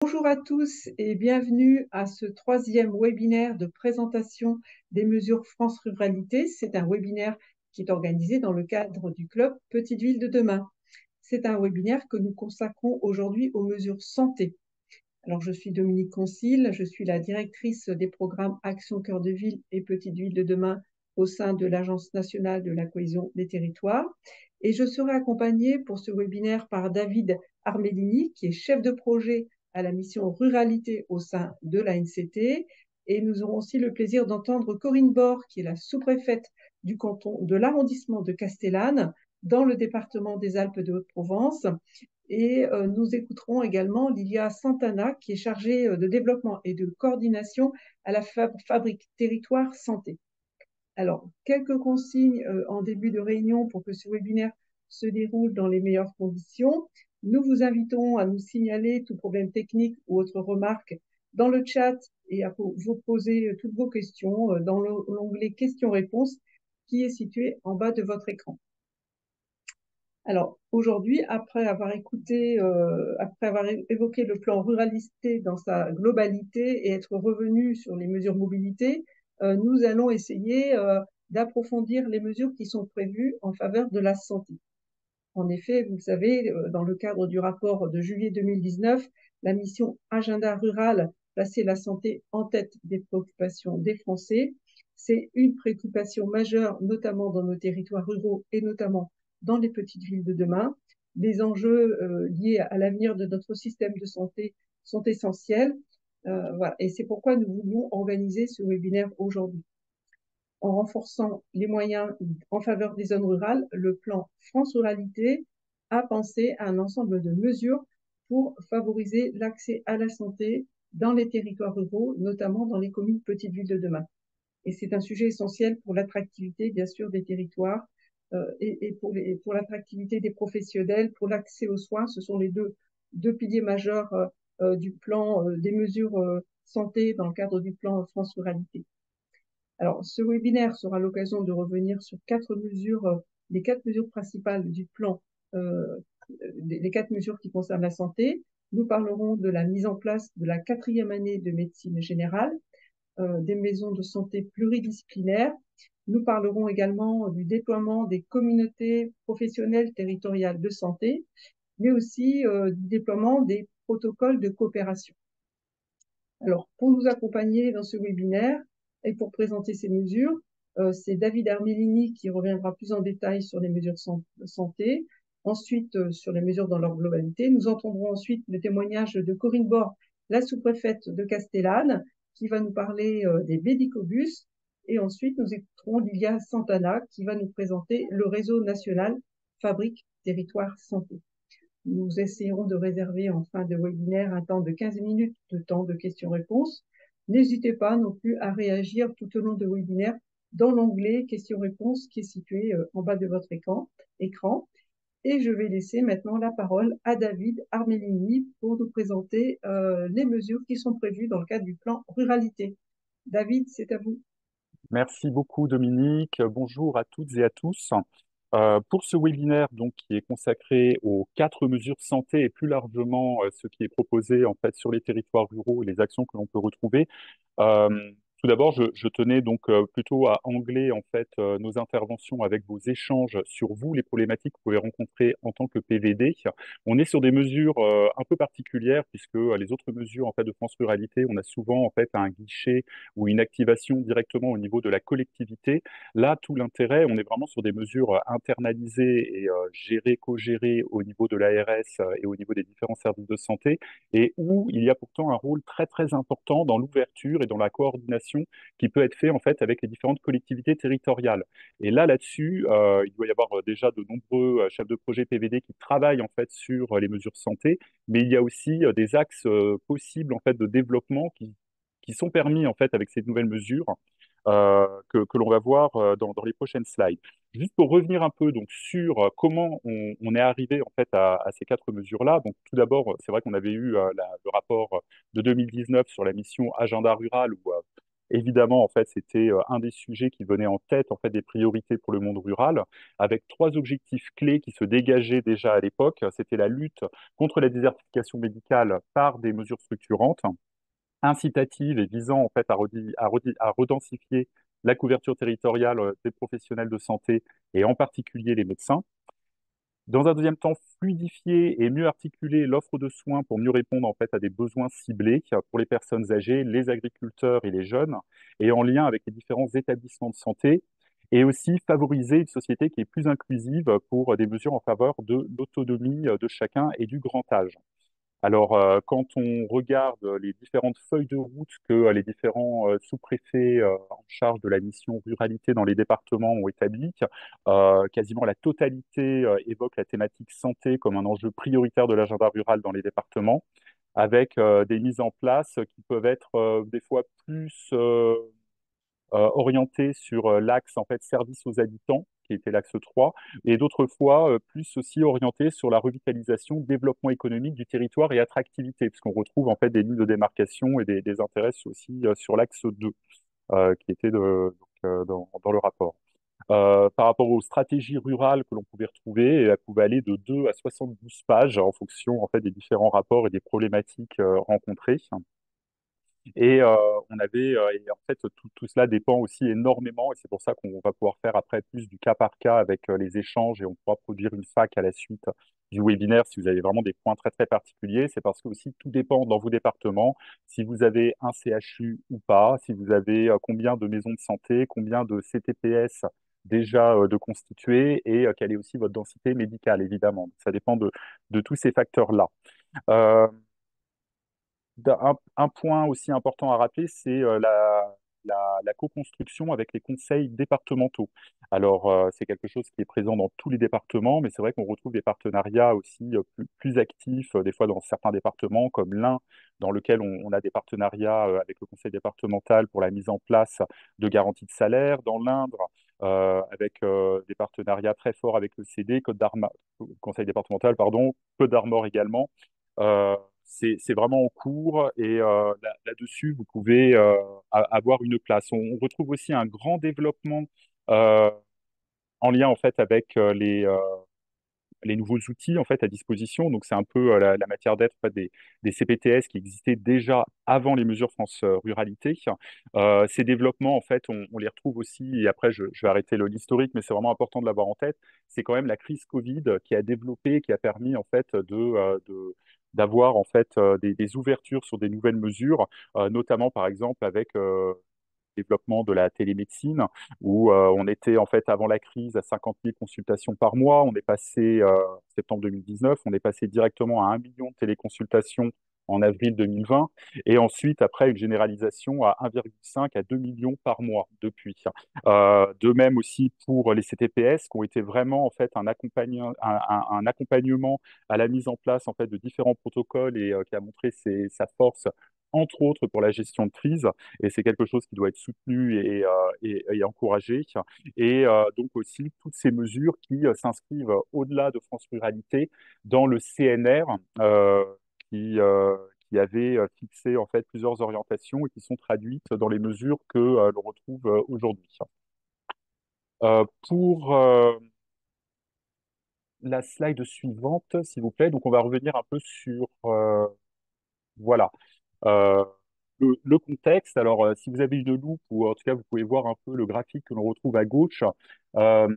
Bonjour à tous et bienvenue à ce troisième webinaire de présentation des mesures France Ruralité. C'est un webinaire qui est organisé dans le cadre du club Petite Ville de demain. C'est un webinaire que nous consacrons aujourd'hui aux mesures santé. Alors, je suis Dominique Concile, je suis la directrice des programmes Action Cœur de Ville et Petite Ville de demain au sein de l'Agence nationale de la cohésion des territoires. Et je serai accompagnée pour ce webinaire par David Armellini, qui est chef de projet à la mission Ruralité au sein de l'ANCT. Et nous aurons aussi le plaisir d'entendre Corinne Bord, qui est la sous-préfète du canton de l'arrondissement de Castellane, dans le département des Alpes de Haute-Provence. Et nous écouterons également Lilia Santana, qui est chargée de développement et de coordination à la Fabrique Territoire Santé. Alors, quelques consignes en début de réunion pour que ce webinaire se déroule dans les meilleures conditions. Nous vous invitons à nous signaler tout problème technique ou autre remarque dans le chat et à vous poser toutes vos questions dans l'onglet questions-réponses qui est situé en bas de votre écran. Alors, aujourd'hui, après avoir évoqué le plan ruralité dans sa globalité et être revenu sur les mesures mobilité, nous allons essayer d'approfondir les mesures qui sont prévues en faveur de la santé. En effet, vous le savez, dans le cadre du rapport de juillet 2019, la mission Agenda rural plaçait la santé en tête des préoccupations des Français. C'est une préoccupation majeure, notamment dans nos territoires ruraux et notamment dans les petites villes de demain. Les enjeux liés à l'avenir de notre système de santé sont essentiels. Voilà. Et c'est pourquoi nous voulions organiser ce webinaire aujourd'hui. En renforçant les moyens en faveur des zones rurales, le plan France Ruralité a pensé à un ensemble de mesures pour favoriser l'accès à la santé dans les territoires ruraux, notamment dans les communes petites villes de demain. Et c'est un sujet essentiel pour l'attractivité, bien sûr, des territoires et pour l'attractivité des professionnels, pour l'accès aux soins. Ce sont les deux piliers majeurs du plan des mesures santé dans le cadre du plan France Ruralité. Alors, ce webinaire sera l'occasion de revenir sur les quatre mesures principales du plan, les quatre mesures qui concernent la santé. Nous parlerons de la mise en place de la quatrième année de médecine générale, des maisons de santé pluridisciplinaires. Nous parlerons également du déploiement des communautés professionnelles territoriales de santé, mais aussi du déploiement des protocoles de coopération. Alors, pour nous accompagner dans ce webinaire et pour présenter ces mesures, c'est David Armellini qui reviendra plus en détail sur les mesures de santé, ensuite sur les mesures dans leur globalité. Nous entendrons ensuite le témoignage de Corinne Bord, la sous-préfète de Castellane, qui va nous parler des médicobus. Et ensuite, nous écouterons Lilia Santana, qui va nous présenter le réseau national Fabrique Territoire Santé. Nous essayerons de réserver en fin de webinaire un temps de 15 minutes de temps de questions-réponses. N'hésitez pas non plus à réagir tout au long de webinaire dans l'onglet questions-réponses qui est situé en bas de votre écran. Et je vais laisser maintenant la parole à David Armellini pour nous présenter les mesures qui sont prévues dans le cadre du plan ruralité. David, c'est à vous. Merci beaucoup Dominique. Bonjour à toutes et à tous. Pour ce webinaire donc, qui est consacré aux quatre mesures santé et plus largement ce qui est proposé en fait sur les territoires ruraux et les actions que l'on peut retrouver, euh, tout d'abord je tenais donc plutôt à angler en fait nos interventions avec vos échanges sur vous, les problématiques que vous pouvez rencontrer en tant que PVD. On est sur des mesures un peu particulières puisque les autres mesures en fait de France Ruralité, on a souvent en fait un guichet ou une activation directement au niveau de la collectivité. Là, tout l'intérêt, on est vraiment sur des mesures internalisées et gérées, co-gérées au niveau de l'ARS et au niveau des différents services de santé, et où il y a pourtant un rôle très très important dans l'ouverture et dans la coordination qui peut être fait en fait avec les différentes collectivités territoriales. Et là, là-dessus, il doit y avoir déjà de nombreux chefs de projet PVD qui travaillent en fait sur les mesures santé, mais il y a aussi des axes possibles en fait de développement qui sont permis en fait avec ces nouvelles mesures que l'on va voir dans les prochaines slides. Juste pour revenir un peu donc sur comment on est arrivé en fait à ces quatre mesures-là. Donc tout d'abord, c'est vrai qu'on avait eu le rapport de 2019 sur la mission Agenda rural où évidemment, en fait, c'était un des sujets qui venait en tête, en fait, des priorités pour le monde rural, avec trois objectifs clés qui se dégageaient déjà à l'époque. C'était la lutte contre la désertification médicale par des mesures structurantes, incitatives et visant en fait à redensifier la couverture territoriale des professionnels de santé et en particulier les médecins. Dans un deuxième temps, fluidifier et mieux articuler l'offre de soins pour mieux répondre en fait à des besoins ciblés pour les personnes âgées, les agriculteurs et les jeunes, et en lien avec les différents établissements de santé, et aussi favoriser une société qui est plus inclusive pour des mesures en faveur de l'autonomie de chacun et du grand âge. Alors, quand on regarde les différentes feuilles de route que les différents sous-préfets en charge de la mission ruralité dans les départements ont établies, quasiment la totalité évoque la thématique santé comme un enjeu prioritaire de l'agenda rural dans les départements, avec des mises en place qui peuvent être des fois plus orienté sur l'axe en fait service aux habitants, qui était l'axe 3, et d'autres fois plus aussi orienté sur la revitalisation, développement économique du territoire et attractivité, puisqu'on retrouve en fait des lignes de démarcation et des intérêts aussi sur l'axe 2, qui était dans le rapport. Par rapport aux stratégies rurales que l'on pouvait retrouver, elles pouvaient aller de 2 à 72 pages en fonction en fait des différents rapports et des problématiques rencontrées. Et on avait, et en fait, tout cela dépend aussi énormément, et c'est pour ça qu'on va pouvoir faire après plus du cas par cas avec les échanges, et on pourra produire une fac à la suite du webinaire si vous avez vraiment des points très très particuliers. C'est parce que aussi tout dépend dans vos départements, si vous avez un CHU ou pas, si vous avez combien de maisons de santé, combien de CTPS déjà de constitués, et quelle est aussi votre densité médicale, évidemment. Ça dépend de tous ces facteurs-là. Euh, un point aussi important à rappeler, c'est la co-construction avec les conseils départementaux. Alors, c'est quelque chose qui est présent dans tous les départements, mais c'est vrai qu'on retrouve des partenariats aussi plus actifs, des fois dans certains départements, comme l'Ain, dans lequel on a des partenariats avec le conseil départemental pour la mise en place de garanties de salaire, dans l'Indre, avec des partenariats très forts avec le CD, Côte d'Armor, conseil départemental, pardon, Côte d'Armor également. C'est vraiment en cours, et là-dessus, vous pouvez avoir une place. On retrouve aussi un grand développement euh, en lien en fait avec les nouveaux outils en fait à disposition. Donc c'est un peu la matière d'être en fait, des CPTS qui existaient déjà avant les mesures France Ruralité. Ces développements en fait, on les retrouve aussi. Et après, je vais arrêter l'historique, mais c'est vraiment important de l'avoir en tête. C'est quand même la crise Covid qui a développé, qui a permis en fait d'avoir en fait des ouvertures sur des nouvelles mesures, notamment par exemple avec développement de la télémédecine, où on était en fait avant la crise à 50 000 consultations par mois. On est passé, septembre 2019, on est passé directement à 1 million de téléconsultations en avril 2020, et ensuite, après, une généralisation à 1,5 à 2 millions par mois depuis. De même aussi pour les CTPS, qui ont été vraiment en fait un accompagnement à la mise en place en fait de différents protocoles, et qui a montré sa force, entre autres pour la gestion de crise, et c'est quelque chose qui doit être soutenu et encouragé. Et donc aussi toutes ces mesures qui s'inscrivent au-delà de France Ruralité dans le CNR, qui, euh, qui avait fixé en fait plusieurs orientations et qui sont traduites dans les mesures que l'on retrouve aujourd'hui. Pour la slide suivante, s'il vous plaît, donc on va revenir un peu sur voilà. Euh, le contexte, alors si vous avez une loupe, ou en tout cas vous pouvez voir un peu le graphique que l'on retrouve à gauche, euh,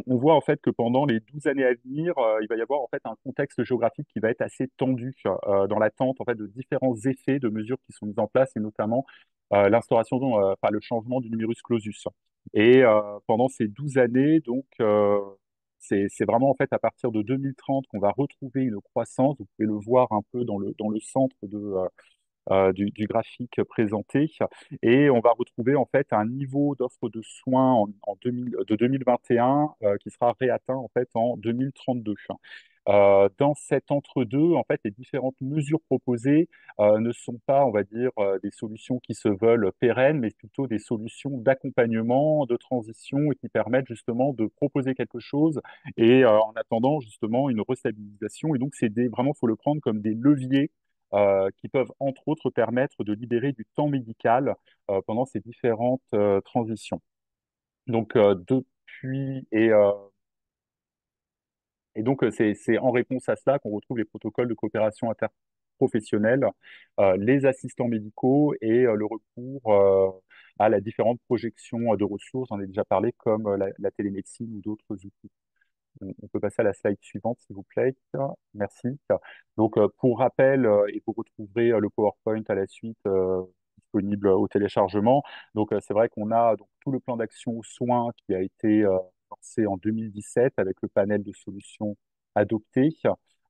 on voit en fait que pendant les 12 années à venir, il va y avoir en fait un contexte géographique qui va être assez tendu dans l'attente en fait de différents effets de mesures qui sont mises en place, et notamment l'instauration, enfin le changement du numerus clausus. Et pendant ces 12 années, donc c'est vraiment en fait à partir de 2030 qu'on va retrouver une croissance. Vous pouvez le voir un peu dans le centre du graphique présenté. Et on va retrouver en fait un niveau d'offre de soins de 2021 qui sera réatteint en fait en 2032. Dans cet entre-deux, en fait, les différentes mesures proposées ne sont pas, on va dire, des solutions qui se veulent pérennes, mais plutôt des solutions d'accompagnement, de transition, et qui permettent justement de proposer quelque chose, et en attendant justement une restabilisation. Et donc, vraiment, il faut le prendre comme des leviers qui peuvent entre autres permettre de libérer du temps médical pendant ces différentes transitions. Donc, c'est en réponse à cela qu'on retrouve les protocoles de coopération interprofessionnelle, les assistants médicaux et le recours à la différente projection de ressources, j'en ai déjà parlé, comme la télémédecine ou d'autres outils. On peut passer à la slide suivante, s'il vous plaît. Merci. Donc, pour rappel, et vous retrouverez le PowerPoint à la suite disponible au téléchargement. Donc, c'est vrai qu'on a donc, tout le plan d'action aux soins qui a été lancé en 2017 avec le panel de solutions adoptées.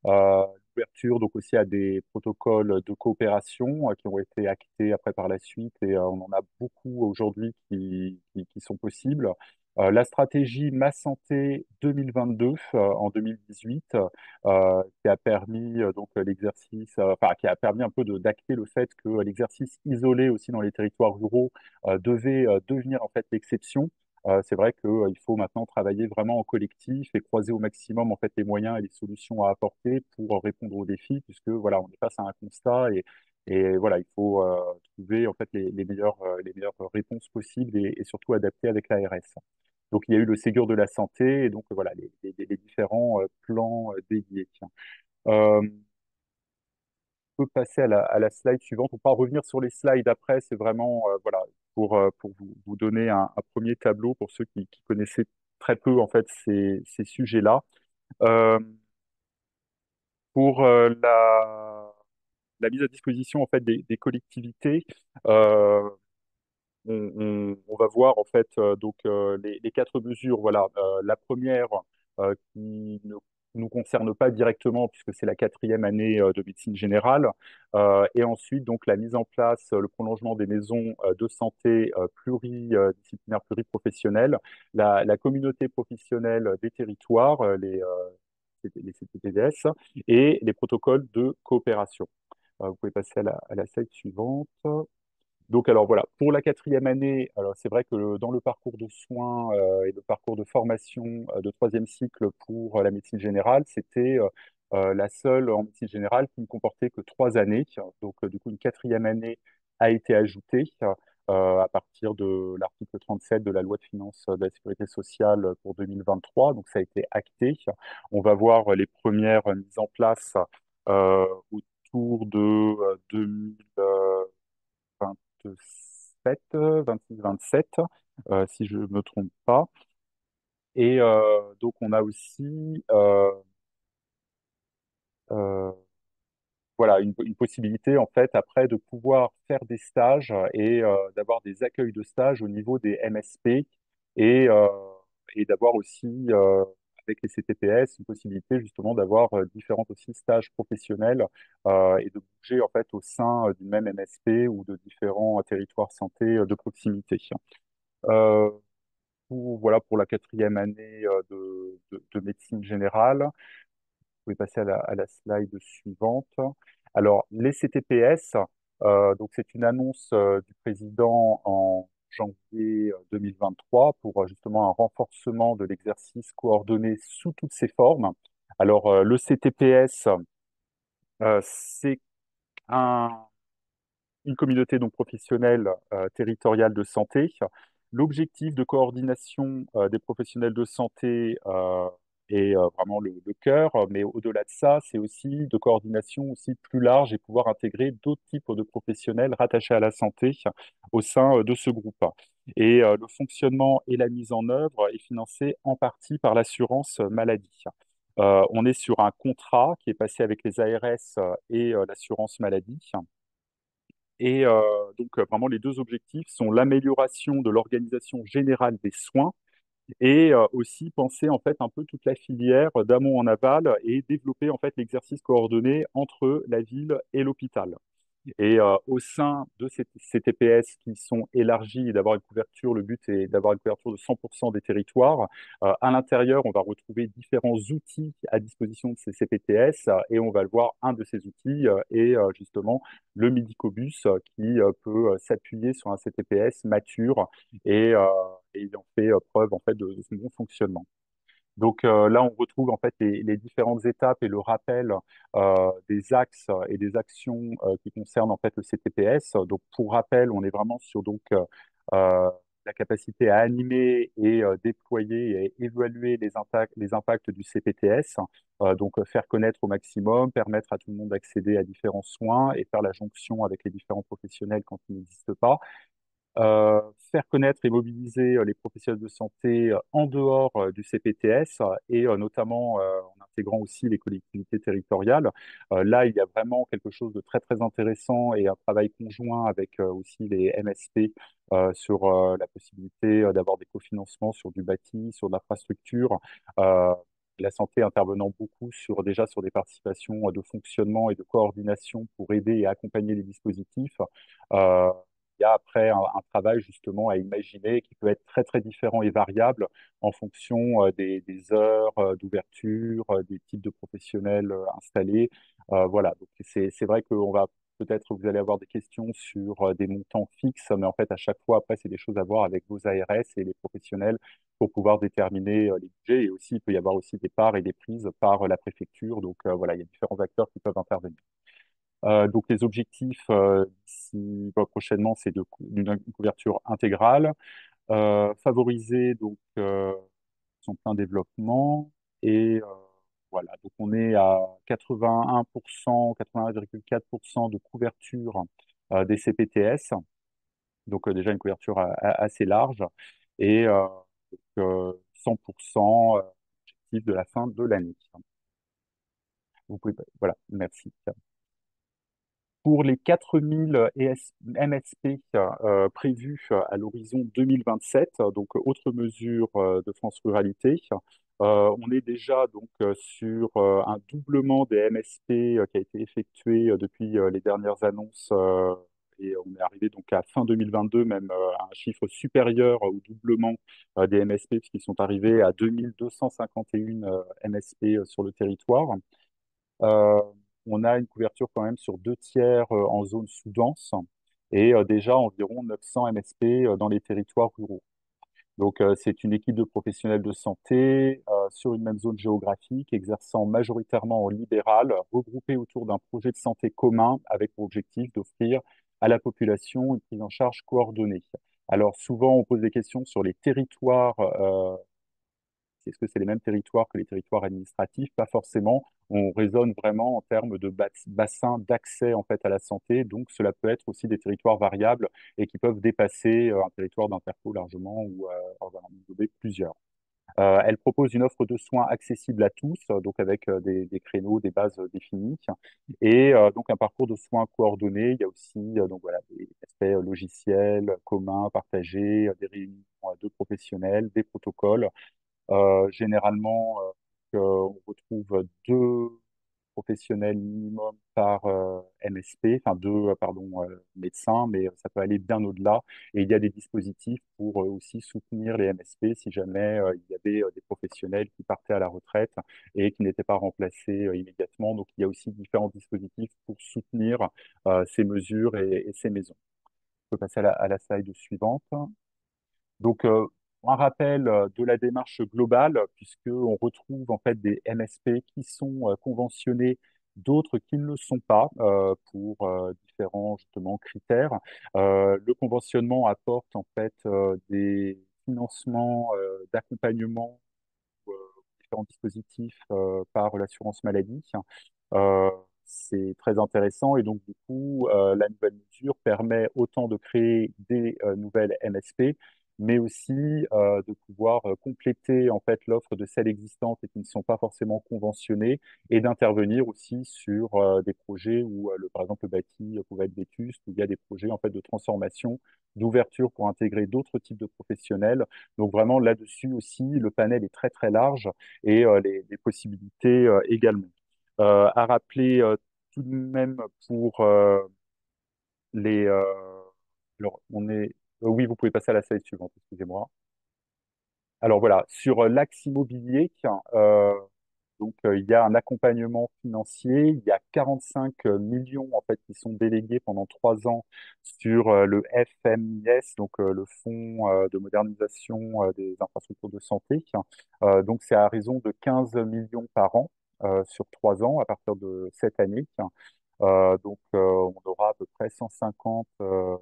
L'ouverture donc aussi à des protocoles de coopération qui ont été actés après par la suite et on en a beaucoup aujourd'hui qui sont possibles. La stratégie Ma Santé 2022 en 2018 qui a permis donc l'exercice, enfin qui a permis un peu d'acter le fait que l'exercice isolé aussi dans les territoires ruraux devait devenir en fait l'exception. C'est vrai qu'il faut maintenant travailler vraiment en collectif et croiser au maximum en fait les moyens et les solutions à apporter pour répondre aux défis, puisque voilà, on est face à un constat et voilà, il faut trouver en fait les meilleures réponses possibles et surtout adapter avec l'ARS. Donc, il y a eu le Ségur de la santé et donc voilà les différents plans dédiés. Tiens. On peut passer à la slide suivante. On ne va pas revenir sur les slides après. C'est vraiment voilà pour vous donner un premier tableau pour ceux qui connaissaient très peu en fait ces sujets-là. Euh, pour la mise à disposition en fait des collectivités. Euh, on va voir en fait donc les quatre mesures. Voilà, la première qui ne nous concerne pas directement puisque c'est la quatrième année de médecine générale, et ensuite donc la mise en place, le prolongement des maisons de santé pluridisciplinaires, pluriprofessionnelles, la communauté professionnelle des territoires, les CPTDS, et les protocoles de coopération. Vous pouvez passer à la slide suivante. Donc, alors voilà, pour la quatrième année, alors c'est vrai que dans le parcours de soins et le parcours de formation de troisième cycle pour la médecine générale, c'était la seule en médecine générale qui ne comportait que 3 années. Donc, du coup, une quatrième année a été ajoutée à partir de l'article 37 de la loi de finances de la sécurité sociale pour 2023. Donc, ça a été acté. On va voir les premières mises en place autour de 2000. 27, 26-27, si je ne me trompe pas. Et donc, on a aussi euh, voilà, une possibilité, en fait, après, de pouvoir faire des stages et d'avoir des accueils de stages au niveau des MSP et, euh, et d'avoir aussi, avec les CTPS, une possibilité justement d'avoir différents aussi stages professionnels et de bouger, en fait, au sein d'une même MSP ou de différents territoires santé de proximité. Euh, voilà pour la quatrième année de médecine générale. Vous pouvez passer à la slide suivante. Alors, les CTPS, donc c'est une annonce du président en janvier 2023 pour justement un renforcement de l'exercice coordonné sous toutes ses formes. Alors, le CTPS, c'est un une communauté donc professionnelle territoriale de santé. L'objectif de coordination des professionnels de santé est vraiment le cœur, mais au-delà de ça, c'est aussi de coordination aussi plus large et pouvoir intégrer d'autres types de professionnels rattachés à la santé au sein de ce groupe. Et le fonctionnement et la mise en œuvre est financé en partie par l'assurance maladie. On est sur un contrat qui est passé avec les ARS et l'assurance maladie. Et donc, vraiment, les deux objectifs sont l'amélioration de l'organisation générale des soins et aussi penser en fait un peu toute la filière d'amont en aval et développer en fait l'exercice coordonné entre la ville et l'hôpital. Et au sein de ces TPS qui sont élargis et d'avoir une couverture, le but est d'avoir une couverture de 100% des territoires. À l'intérieur, on va retrouver différents outils à disposition de ces CPTS et on va le voir, un de ces outils est justement le Medicobus qui peut s'appuyer sur un CTPS mature et il en fait preuve en fait de son bon fonctionnement. Donc là, on retrouve en fait les différentes étapes et le rappel des axes et des actions qui concernent en fait le CTPS. Donc pour rappel, on est vraiment sur euh, la capacité à animer et déployer et évaluer les impacts du CPTS. Donc faire connaître au maximum, permettre à tout le monde d'accéder à différents soins et faire la jonction avec les différents professionnels quand ils n'existent pas. Faire connaître et mobiliser les professionnels de santé en dehors du CPTS et notamment en intégrant aussi les collectivités territoriales. Là, il y a vraiment quelque chose de très très intéressant et un travail conjoint avec aussi les MSP sur la possibilité d'avoir des cofinancements sur du bâti, sur de l'infrastructure. Euh, la santé intervenant beaucoup déjà sur des participations de fonctionnement et de coordination pour aider et accompagner les dispositifs. Euh, il y a après un travail justement à imaginer qui peut être très très différent et variable en fonction des heures d'ouverture, des types de professionnels installés. Voilà, donc c'est vrai qu'on va peut-être vous allez avoir des questions sur des montants fixes, mais en fait à chaque fois après c'est des choses à voir avec vos ARS et les professionnels pour pouvoir déterminer les budgets et aussi il peut y avoir aussi des parts et des prises par la préfecture. Donc voilà, il y a différents acteurs qui peuvent intervenir. Donc les objectifs d'ici prochainement, c'est d'une couverture intégrale, favoriser son plein développement et voilà. Donc on est à 81%, 81,4% de couverture des CPTS, donc déjà une couverture assez large et 100% objectif de la fin de l'année. Vous pouvez, voilà, merci. Pour les 4000 MSP prévus à l'horizon 2027, donc autre mesure de France Ruralité, on est déjà sur un doublement des MSP qui a été effectué depuis les dernières annonces et on est arrivé donc à fin 2022 même à un chiffre supérieur au doublement des MSP puisqu'ils sont arrivés à 2251 MSP sur le territoire. Euh, on a une couverture quand même sur 2 tiers en zone sous-dense et déjà environ 900 MSP dans les territoires ruraux. Donc, c'est une équipe de professionnels de santé sur une même zone géographique, exerçant majoritairement en libéral, regroupés autour d'un projet de santé commun avec pour objectif d'offrir à la population une prise en charge coordonnée. Alors, souvent, on pose des questions sur les territoires est-ce que c'est les mêmes territoires que les territoires administratifs? Pas forcément. On raisonne vraiment en termes de bassin d'accès en fait à la santé. Donc, cela peut être aussi des territoires variables et qui peuvent dépasser un territoire d'interco largement ou en englober plusieurs. Elle propose une offre de soins accessible à tous, donc avec des créneaux, des bases définies, et donc un parcours de soins coordonné. Il y a aussi donc voilà des aspects logiciels communs, partagés, des réunions de professionnels, des protocoles. Généralement, on retrouve 2 professionnels minimum par MSP, enfin 2, pardon, médecins, mais ça peut aller bien au-delà. Et il y a des dispositifs pour aussi soutenir les MSP si jamais il y avait des professionnels qui partaient à la retraite et qui n'étaient pas remplacés immédiatement. Donc il y a aussi différents dispositifs pour soutenir ces mesures et ces maisons. On peut passer à la slide suivante. Donc, un rappel de la démarche globale, puisqu'on retrouve en fait des MSP qui sont conventionnés, d'autres qui ne le sont pas pour différents justement critères. Le conventionnement apporte en fait des financements d'accompagnement différents dispositifs par l'assurance maladie. Euh, c'est très intéressant et donc du coup, la nouvelle mesure permet autant de créer des nouvelles MSP, mais aussi de pouvoir compléter en fait l'offre de celles existantes et qui ne sont pas forcément conventionnées et d'intervenir aussi sur des projets où, par exemple, le bâti pouvait être vétuste, où il y a des projets en fait de transformation, d'ouverture pour intégrer d'autres types de professionnels. Donc vraiment là-dessus aussi, le panel est très très large et les possibilités également. À rappeler tout de même pour les. Alors, on est. Oui, vous pouvez passer à la slide suivante, excusez-moi. Alors voilà, sur l'axe immobilier, Donc, il y a un accompagnement financier. Il y a 45 millions en fait qui sont délégués pendant 3 ans sur le FMIS, donc le Fonds de modernisation des infrastructures de santé. Donc, c'est à raison de 15 millions par an sur 3 ans à partir de cette année. On aura à peu près 150 de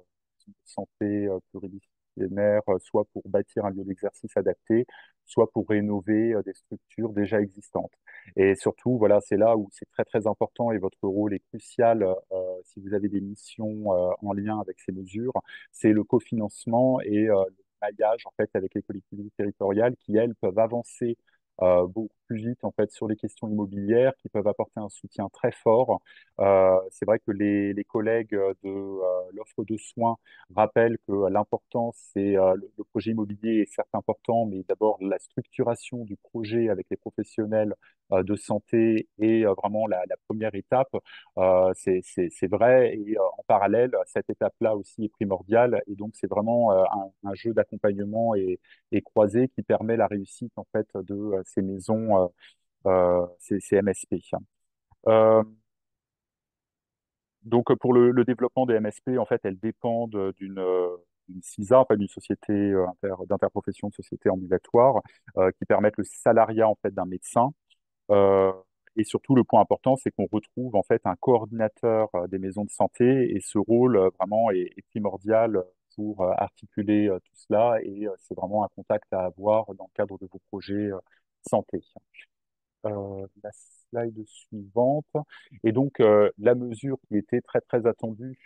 santé pluridisciplinaires, soit pour bâtir un lieu d'exercice adapté, soit pour rénover des structures déjà existantes. Et surtout, voilà, c'est là où c'est très très important et votre rôle est crucial si vous avez des missions en lien avec ces mesures, c'est le cofinancement et le maillage en fait avec les collectivités territoriales qui elles peuvent avancer beaucoup plus vite en fait sur les questions immobilières, qui peuvent apporter un soutien très fort. C'est vrai que les collègues de l'offre de soins rappellent que l'important, c'est le projet immobilier est certes important, mais d'abord la structuration du projet avec les professionnels de santé est vraiment la première étape. C'est vrai et en parallèle, cette étape-là aussi est primordiale et donc c'est vraiment un jeu d'accompagnement et croisé qui permet la réussite en fait de ces maisons, ces MSP. Euh, donc, pour le développement des MSP, en fait, elles dépendent d'une CISA, enfin, d'une société d'interprofession de société ambulatoire, qui permettent le salariat en fait d'un médecin. Euh, et surtout, le point important, c'est qu'on retrouve en fait un coordinateur des maisons de santé, et ce rôle vraiment est primordial pour articuler tout cela. Et c'est vraiment un contact à avoir dans le cadre de vos projets santé. La slide suivante. Et donc, la mesure qui était très, très attendue,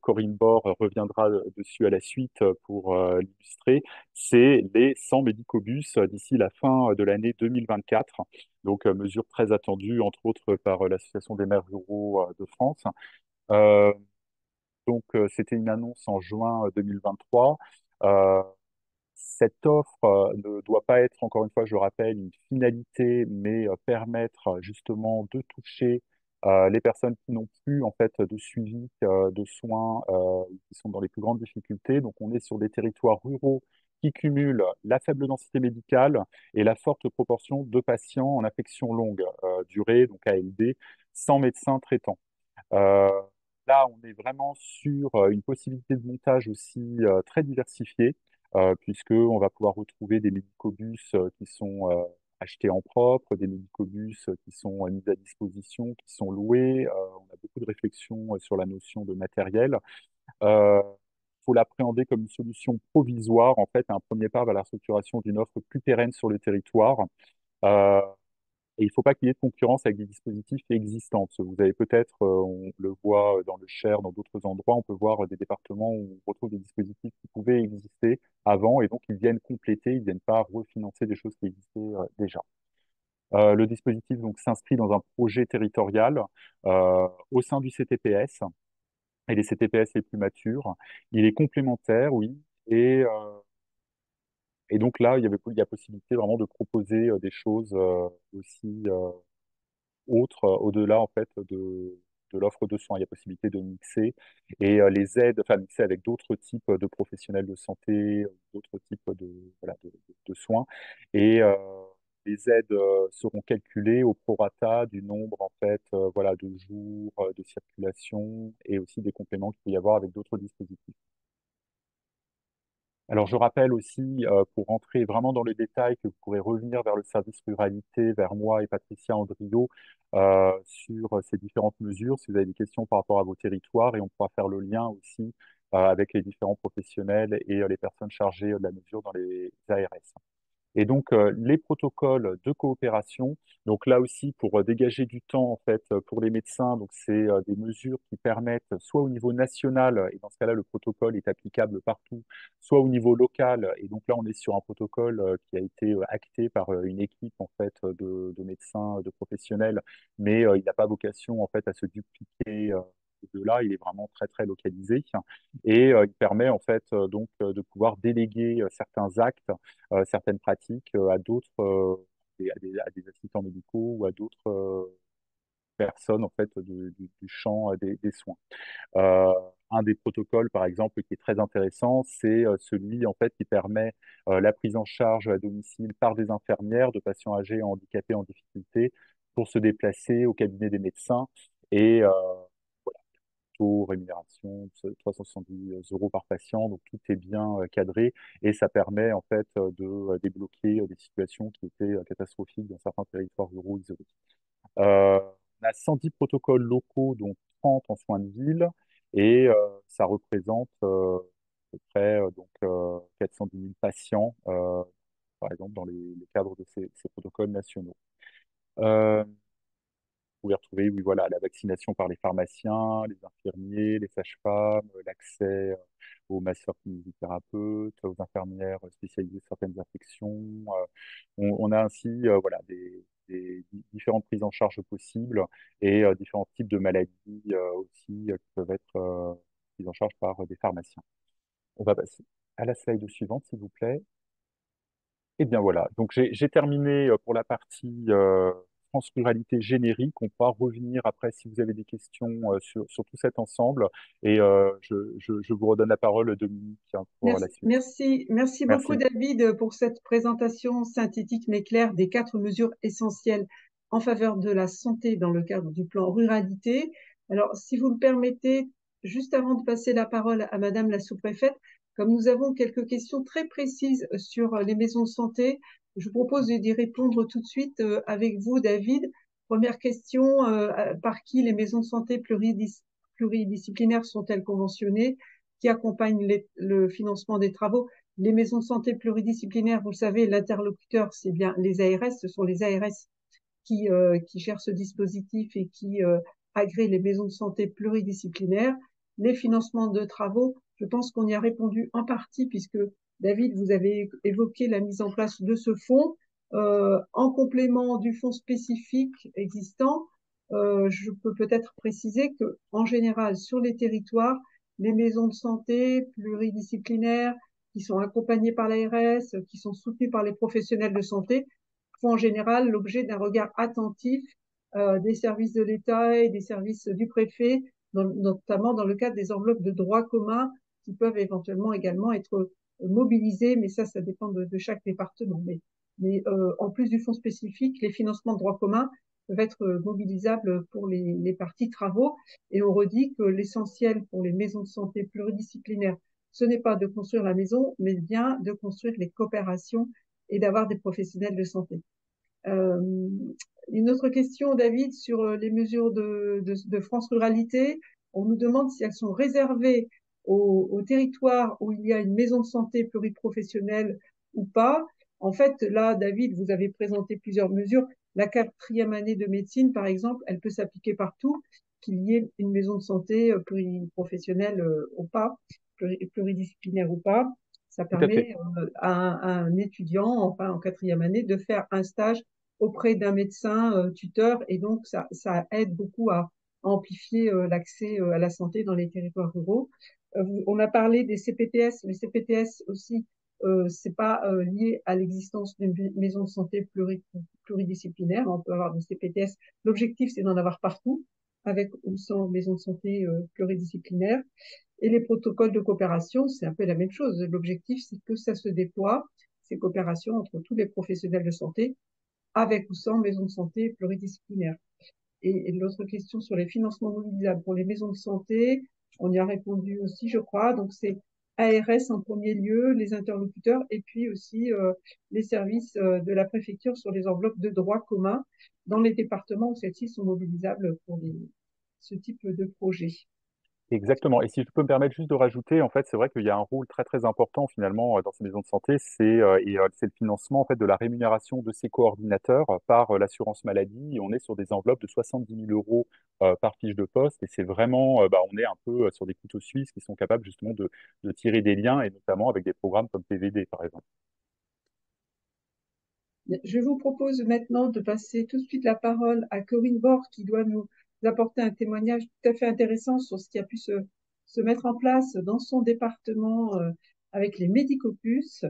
Corinne Bord reviendra dessus à la suite pour l'illustrer, c'est les 100 médicobus d'ici la fin de l'année 2024. Donc, mesure très attendue, entre autres, par l'Association des maires ruraux de France. Euh, C'était une annonce en juin 2023. Euh, Cette offre ne doit pas être, encore une fois, je le rappelle, une finalité, mais permettre justement de toucher les personnes qui n'ont plus en fait de suivi de soins, qui sont dans les plus grandes difficultés. Donc, on est sur des territoires ruraux qui cumulent la faible densité médicale et la forte proportion de patients en affection longue durée, donc ALD, sans médecin traitant. Euh, Là, on est vraiment sur une possibilité de montage aussi très diversifiée, puisqu'on va pouvoir retrouver des médicobus qui sont achetés en propre, des médicobus qui sont mis à disposition, qui sont loués. On a beaucoup de réflexions sur la notion de matériel. Il faut l'appréhender comme une solution provisoire, en fait, un premier pas vers la structuration d'une offre plus pérenne sur le territoire. Euh, et il ne faut pas qu'il y ait de concurrence avec des dispositifs existants. Parce que vous avez peut-être, on le voit dans le Cher, dans d'autres endroits, on peut voir des départements où on retrouve des dispositifs qui pouvaient exister avant et donc ils viennent compléter, ils ne viennent pas refinancer des choses qui existaient déjà. Le dispositif donc s'inscrit dans un projet territorial au sein du CTPS et les CTPS les plus matures. Il est complémentaire, oui, et, euh, et donc là, il y a possibilité vraiment de proposer des choses aussi autre, au-delà en fait de l'offre de soins. Il y a possibilité de mixer et les aides, enfin mixer avec d'autres types de professionnels de santé, d'autres types voilà, de soins. Et les aides seront calculées au prorata du nombre en fait, voilà, de jours de circulation et aussi des compléments qu'il peut y avoir avec d'autres dispositifs. Alors, je rappelle aussi, pour rentrer vraiment dans le détail, que vous pourrez revenir vers le service ruralité, vers moi et Patricia Andriot, sur ces différentes mesures, si vous avez des questions par rapport à vos territoires, et on pourra faire le lien aussi avec les différents professionnels et les personnes chargées de la mesure dans les ARS. Et donc, les protocoles de coopération, donc là aussi, pour dégager du temps, en fait, pour les médecins, donc c'est des mesures qui permettent, soit au niveau national, et dans ce cas-là, le protocole est applicable partout, soit au niveau local, et donc là, on est sur un protocole qui a été acté par une équipe, en fait, de médecins, de professionnels, mais il n'a pas vocation, en fait, à se dupliquer de là, il est vraiment très, très localisé, et il permet, en fait, de pouvoir déléguer certains actes certaines pratiques à d'autres, à des assistants médicaux ou à d'autres personnes en fait du champ des soins. Euh, un des protocoles, par exemple, qui est très intéressant, c'est celui en fait qui permet la prise en charge à domicile par des infirmières de patients âgés, handicapés, en difficulté, pour se déplacer au cabinet des médecins et voilà, taux, rémunération, 370 € par patient, donc tout est bien cadré et ça permet en fait de débloquer des situations qui étaient catastrophiques dans certains territoires ruraux isolés. On a 110 protocoles locaux, dont 30 en soins de ville, et ça représente à peu près 410 000 patients, par exemple, dans les cadres de ces protocoles nationaux. Vous pouvez retrouver, oui, voilà, la vaccination par les pharmaciens, les infirmiers, les sages-femmes, l'accès aux masseurs kinésithérapeutes, aux infirmières spécialisées sur certaines infections. On a ainsi voilà, des différentes prises en charge possibles et différents types de maladies aussi qui peuvent être prises en charge par des pharmaciens. On va passer à la slide suivante, s'il vous plaît. Et bien voilà, donc j'ai terminé pour la partie France Ruralité générique. On pourra revenir après si vous avez des questions sur tout cet ensemble. Et je vous redonne la parole, Dominique, hein, pour la suite. Merci beaucoup, Merci. David, pour cette présentation synthétique mais claire des 4 mesures essentielles en faveur de la santé dans le cadre du plan ruralité. Alors, si vous le permettez, juste avant de passer la parole à Madame la sous-préfète, comme nous avons quelques questions très précises sur les maisons de santé, je vous propose d'y répondre tout de suite avec vous, David. Première question, par qui les maisons de santé pluridisciplinaires sont-elles conventionnées? Qui accompagne le financement des travaux? Les maisons de santé pluridisciplinaires, vous le savez, l'interlocuteur, c'est bien les ARS, ce sont les ARS qui gèrent ce dispositif et qui agréent les maisons de santé pluridisciplinaires. Les financements de travaux, je pense qu'on y a répondu en partie puisque, David, vous avez évoqué la mise en place de ce fonds. En complément du fonds spécifique existant, je peux peut-être préciser que, en général, sur les territoires, les maisons de santé pluridisciplinaires qui sont accompagnées par l'ARS, qui sont soutenues par les professionnels de santé, font en général l'objet d'un regard attentif des services de l'État et des services du préfet, notamment dans le cadre des enveloppes de droit commun qui peuvent éventuellement également être mobilisées, mais ça dépend de chaque département. Mais en plus du fonds spécifique, les financements de droit commun peuvent être mobilisables pour les parties travaux. Et on redit que l'essentiel pour les maisons de santé pluridisciplinaires, ce n'est pas de construire la maison, mais bien de construire les coopérations et d'avoir des professionnels de santé. Euh, une autre question, David, sur les mesures de France Ruralité. On nous demande si elles sont réservées aux territoires où il y a une maison de santé pluriprofessionnelle ou pas. En fait, là, David, vous avez présenté plusieurs mesures. La 4e année de médecine, par exemple, elle peut s'appliquer partout, qu'il y ait une maison de santé pluriprofessionnelle ou pas, pluridisciplinaire ou pas. Ça Tout à fait. permet à un étudiant, enfin en 4e année, de faire un stage auprès d'un médecin tuteur et donc ça aide beaucoup à amplifier l'accès à la santé dans les territoires ruraux. On a parlé des CPTS. Les CPTS aussi, c'est pas lié à l'existence d'une maison de santé pluridisciplinaire. On peut avoir des CPTS. L'objectif, c'est d'en avoir partout, avec ou sans maison de santé pluridisciplinaire. Et les protocoles de coopération, c'est un peu la même chose. L'objectif, c'est que ça se déploie, ces coopérations entre tous les professionnels de santé, avec ou sans maison de santé pluridisciplinaire. Et l'autre question sur les financements mobilisables pour les maisons de santé, on y a répondu aussi, je crois. Donc, c'est ARS en premier lieu, les interlocuteurs, et puis aussi les services de la préfecture sur les enveloppes de droit commun dans les départements où celles-ci sont mobilisables pour ce type de projet. Exactement. Et si je peux me permettre juste de rajouter, en fait, c'est vrai qu'il y a un rôle très très important finalement dans ces maisons de santé, c'est le financement en fait de la rémunération de ces coordinateurs par l'assurance maladie. Et on est sur des enveloppes de 70 000 € par fiche de poste, et c'est vraiment, on est un peu sur des couteaux suisses qui sont capables justement de tirer des liens, et notamment avec des programmes comme PVD par exemple. Je vous propose maintenant de passer tout de suite la parole à Corinne Bord qui doit nous apporter un témoignage tout à fait intéressant sur ce qui a pu se mettre en place dans son département avec les Médicopus.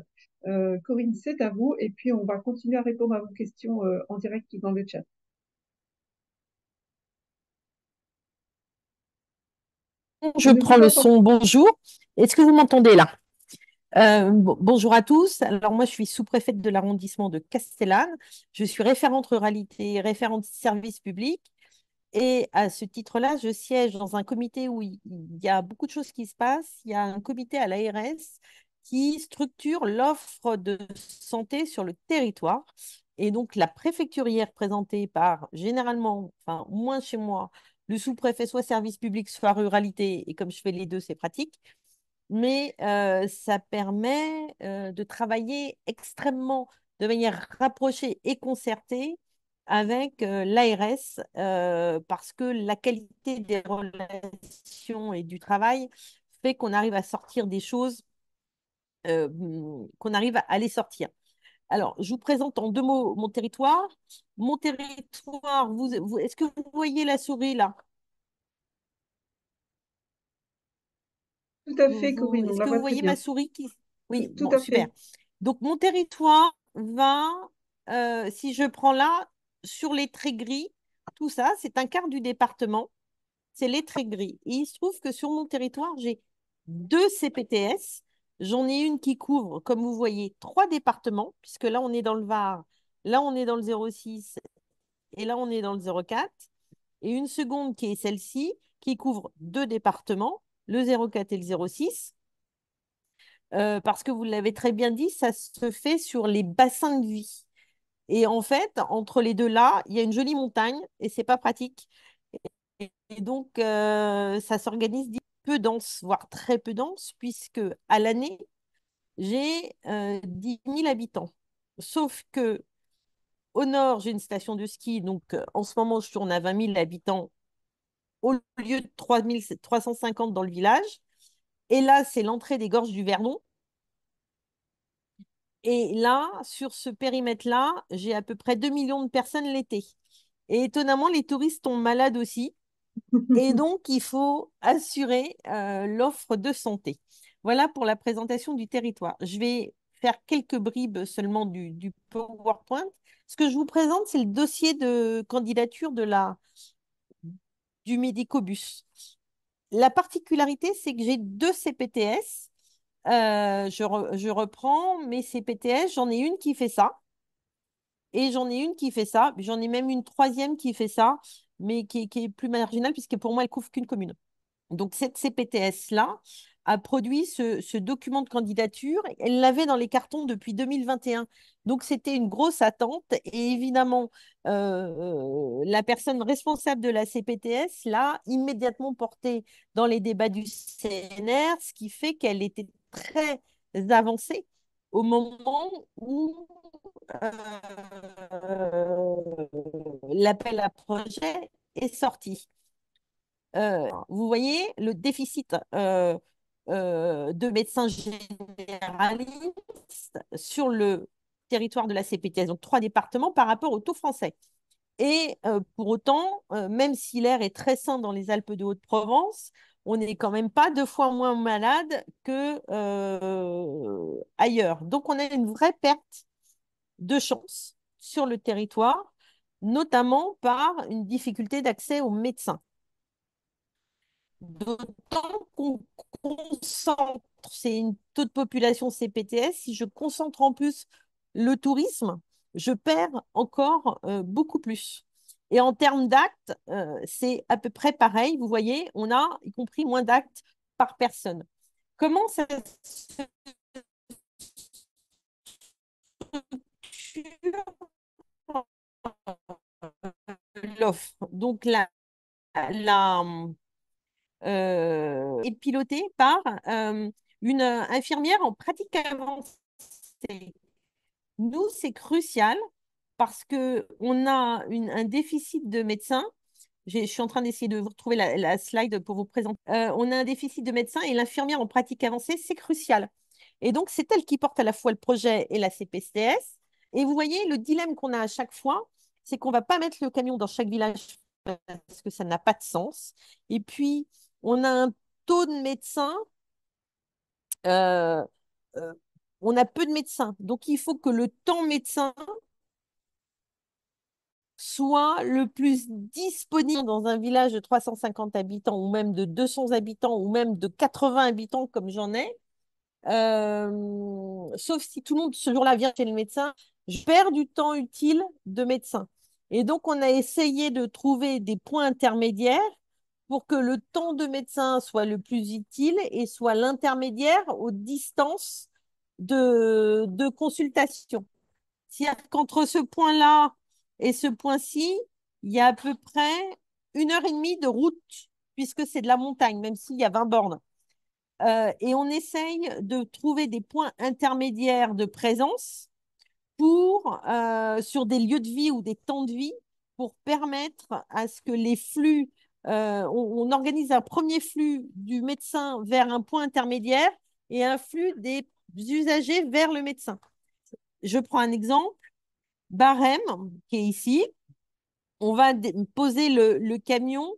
Corinne, c'est à vous et puis on va continuer à répondre à vos questions en direct dans le chat. Je Je ne prends peux le pas son. Bonjour. Est-ce que vous m'entendez là? Bonjour à tous. Alors moi, je suis sous-préfète de l'arrondissement de Castellane. Je suis référente ruralité, référente service public. Et à ce titre-là, je siège dans un comité où il y a beaucoup de choses qui se passent. Il y a un comité à l'ARS qui structure l'offre de santé sur le territoire. Et donc, la préfecture y est représentée par, généralement, enfin, au moins chez moi, le sous-préfet, soit service public, soit ruralité. Et comme je fais les deux, c'est pratique. Mais ça permet de travailler extrêmement de manière rapprochée et concertée avec l'ARS parce que la qualité des relations et du travail fait qu'on arrive à sortir des choses, qu'on arrive à les sortir. Alors, je vous présente en deux mots mon territoire. Mon territoire, est-ce que vous voyez la souris là? tout à fait, Corinne, on Est-ce la que vous voit très voyez ma bien. souris qui... Oui, Tout bon, à super. fait. Donc, mon territoire va, si je prends là, sur les traits gris, tout ça, c'est un quart du département, c'est les traits gris. Et il se trouve que sur mon territoire, j'ai deux CPTS. J'en ai une qui couvre, comme vous voyez, trois départements, puisque là, on est dans le Var, là, on est dans le 06 et là, on est dans le 04. Et une seconde qui est celle-ci, qui couvre deux départements, le 04 et le 06. Parce que vous l'avez très bien dit, ça se fait sur les bassins de vie. Et en fait, entre les deux là, il y a une jolie montagne et c'est pas pratique. Et donc, ça s'organise peu dense, voire très peu dense, puisque à l'année, j'ai 10 000 habitants. Sauf que au nord, j'ai une station de ski. Donc, en ce moment, je tourne à 20 000 habitants au lieu de 350 dans le village. Et là, c'est l'entrée des gorges du Vernon. Et là, sur ce périmètre-là, j'ai à peu près 2 millions de personnes l'été. Et étonnamment, les touristes tombent malades aussi. Et donc, il faut assurer l'offre de santé. Voilà pour la présentation du territoire. Je vais faire quelques bribes seulement du PowerPoint. Ce que je vous présente, c'est le dossier de candidature du Médicobus. La particularité, c'est que j'ai deux CPTS. Je reprends mes CPTS. J'en ai une qui fait ça. Et j'en ai une qui fait ça. J'en ai même une troisième qui fait ça, mais qui est plus marginale, puisque pour moi, elle couvre qu'une commune. Donc, cette CPTS-là a produit ce document de candidature. Elle l'avait dans les cartons depuis 2021. Donc, c'était une grosse attente. Et évidemment, la personne responsable de la CPTS l'a immédiatement portée dans les débats du CNR, ce qui fait qu'elle était très avancée au moment où l'appel à projet est sorti. Vous voyez le déficit de médecins généralistes sur le territoire de la CPTS, donc trois départements par rapport au taux français. Et pour autant, même si l'air est très sain dans les Alpes de Haute-Provence, on n'est quand même pas deux fois moins malade que ailleurs. Donc, on a une vraie perte de chance sur le territoire, notamment par une difficulté d'accès aux médecins. D'autant qu'on concentre, c'est une taux de population CPTS, si je concentre en plus le tourisme, je perds encore beaucoup plus. Et en termes d'actes, c'est à peu près pareil. Vous voyez, on a y compris moins d'actes par personne. Comment ça se structure l'offre? Donc, la, est pilotée par une infirmière en pratique avancée. Nous, c'est crucial parce qu'on a un déficit de médecins. Je suis en train d'essayer de vous retrouver la slide pour vous présenter. On a un déficit de médecins et l'infirmière en pratique avancée, c'est crucial. Et donc, c'est elle qui porte à la fois le projet et la CPSTS. Et vous voyez, le dilemme qu'on a à chaque fois, c'est qu'on ne va pas mettre le camion dans chaque village parce que ça n'a pas de sens. Et puis, on a un taux de médecins, euh, euh, on a peu de médecins. Donc, il faut que le temps médecin soit le plus disponible dans un village de 350 habitants ou même de 200 habitants ou même de 80 habitants comme j'en ai. Sauf si tout le monde ce jour-là vient chez le médecin, je perds du temps utile de médecin. Et donc, on a essayé de trouver des points intermédiaires pour que le temps de médecin soit le plus utile et soit l'intermédiaire aux distances de consultation. C'est-à-dire qu'entre ce point-là et ce point-ci, il y a à peu près 1 heure et demie de route, puisque c'est de la montagne, même s'il y a 20 bornes. Et on essaye de trouver des points intermédiaires de présence sur des lieux de vie ou des temps de vie pour permettre à ce que les flux, on organise un premier flux du médecin vers un point intermédiaire et un flux des usagers vers le médecin. Je prends un exemple, Barème, qui est ici. On va poser le camion